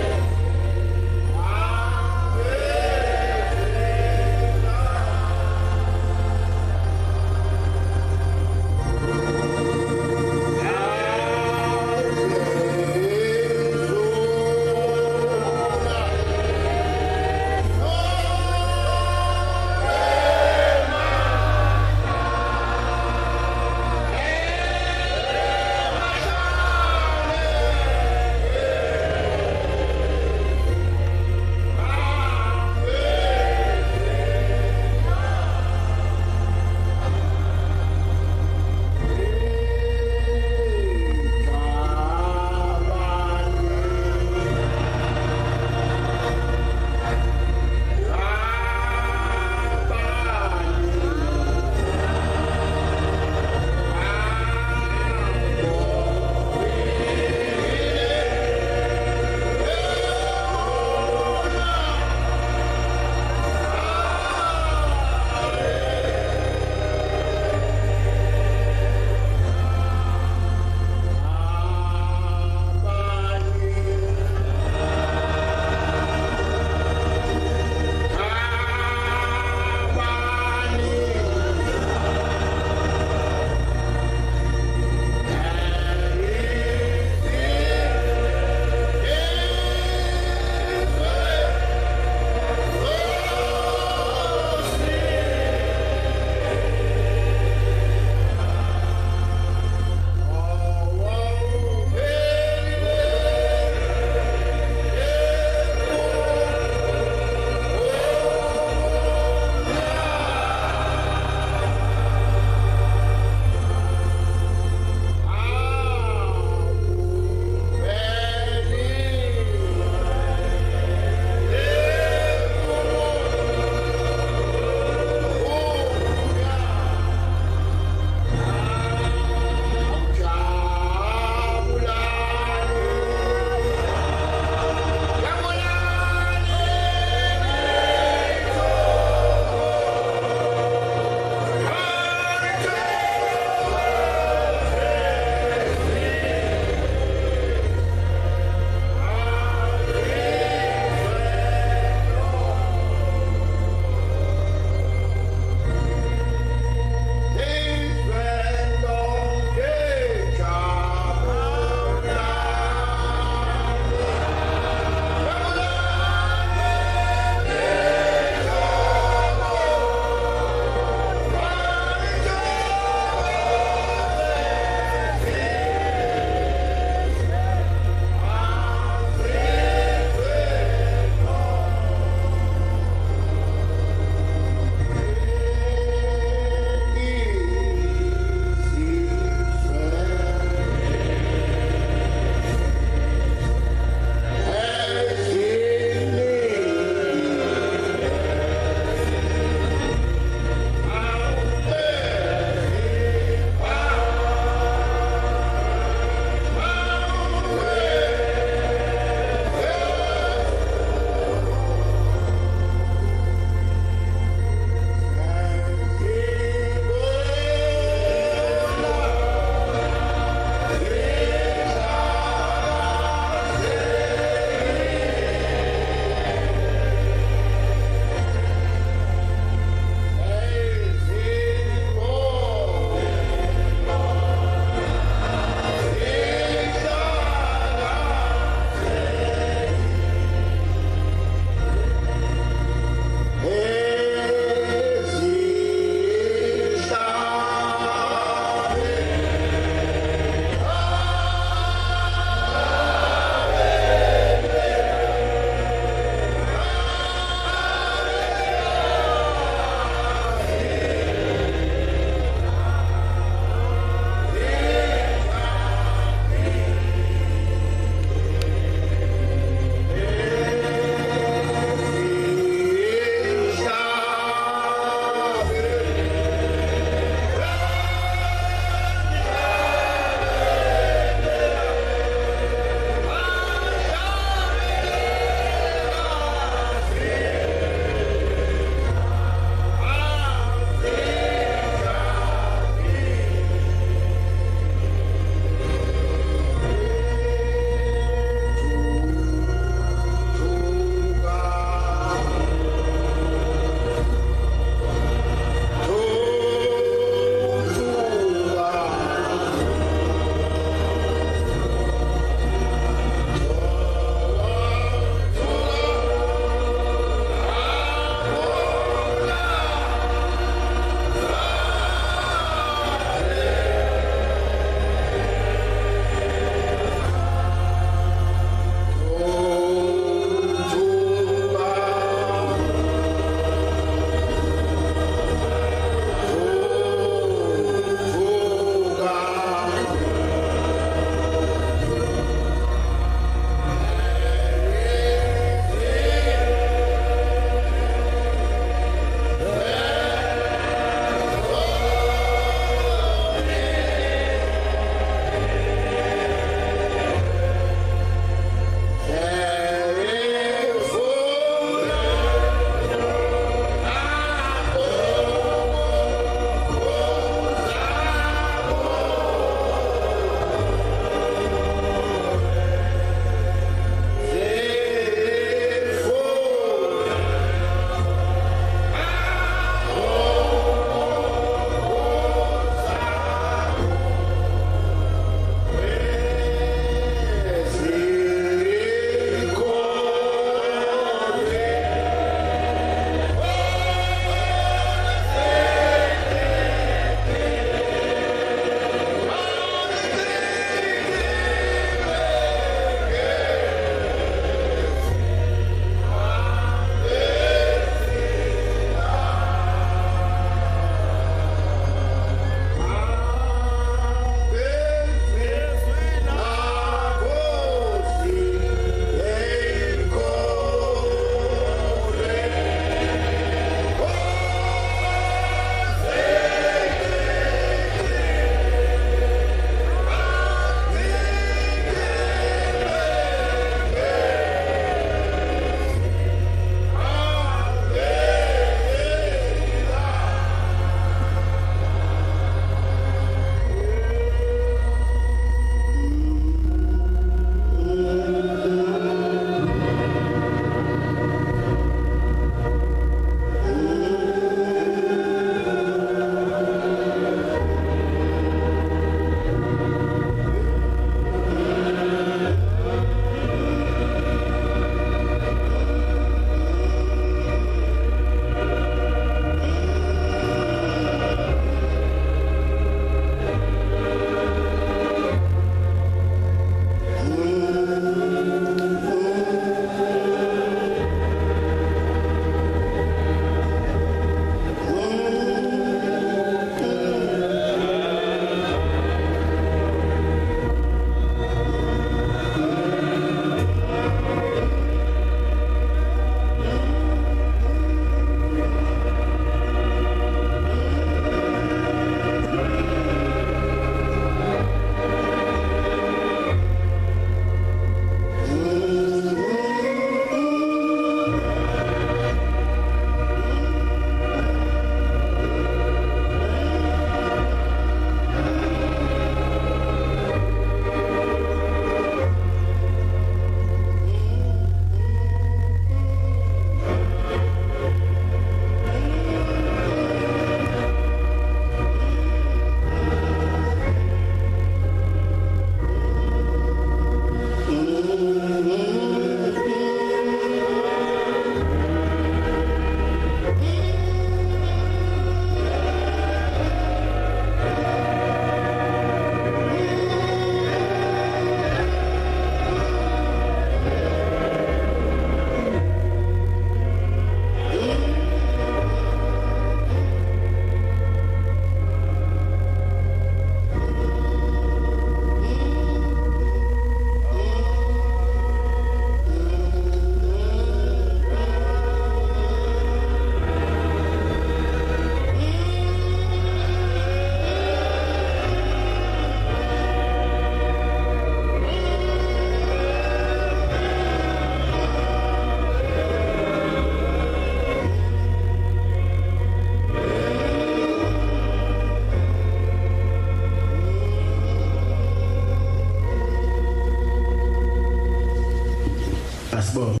asibonge.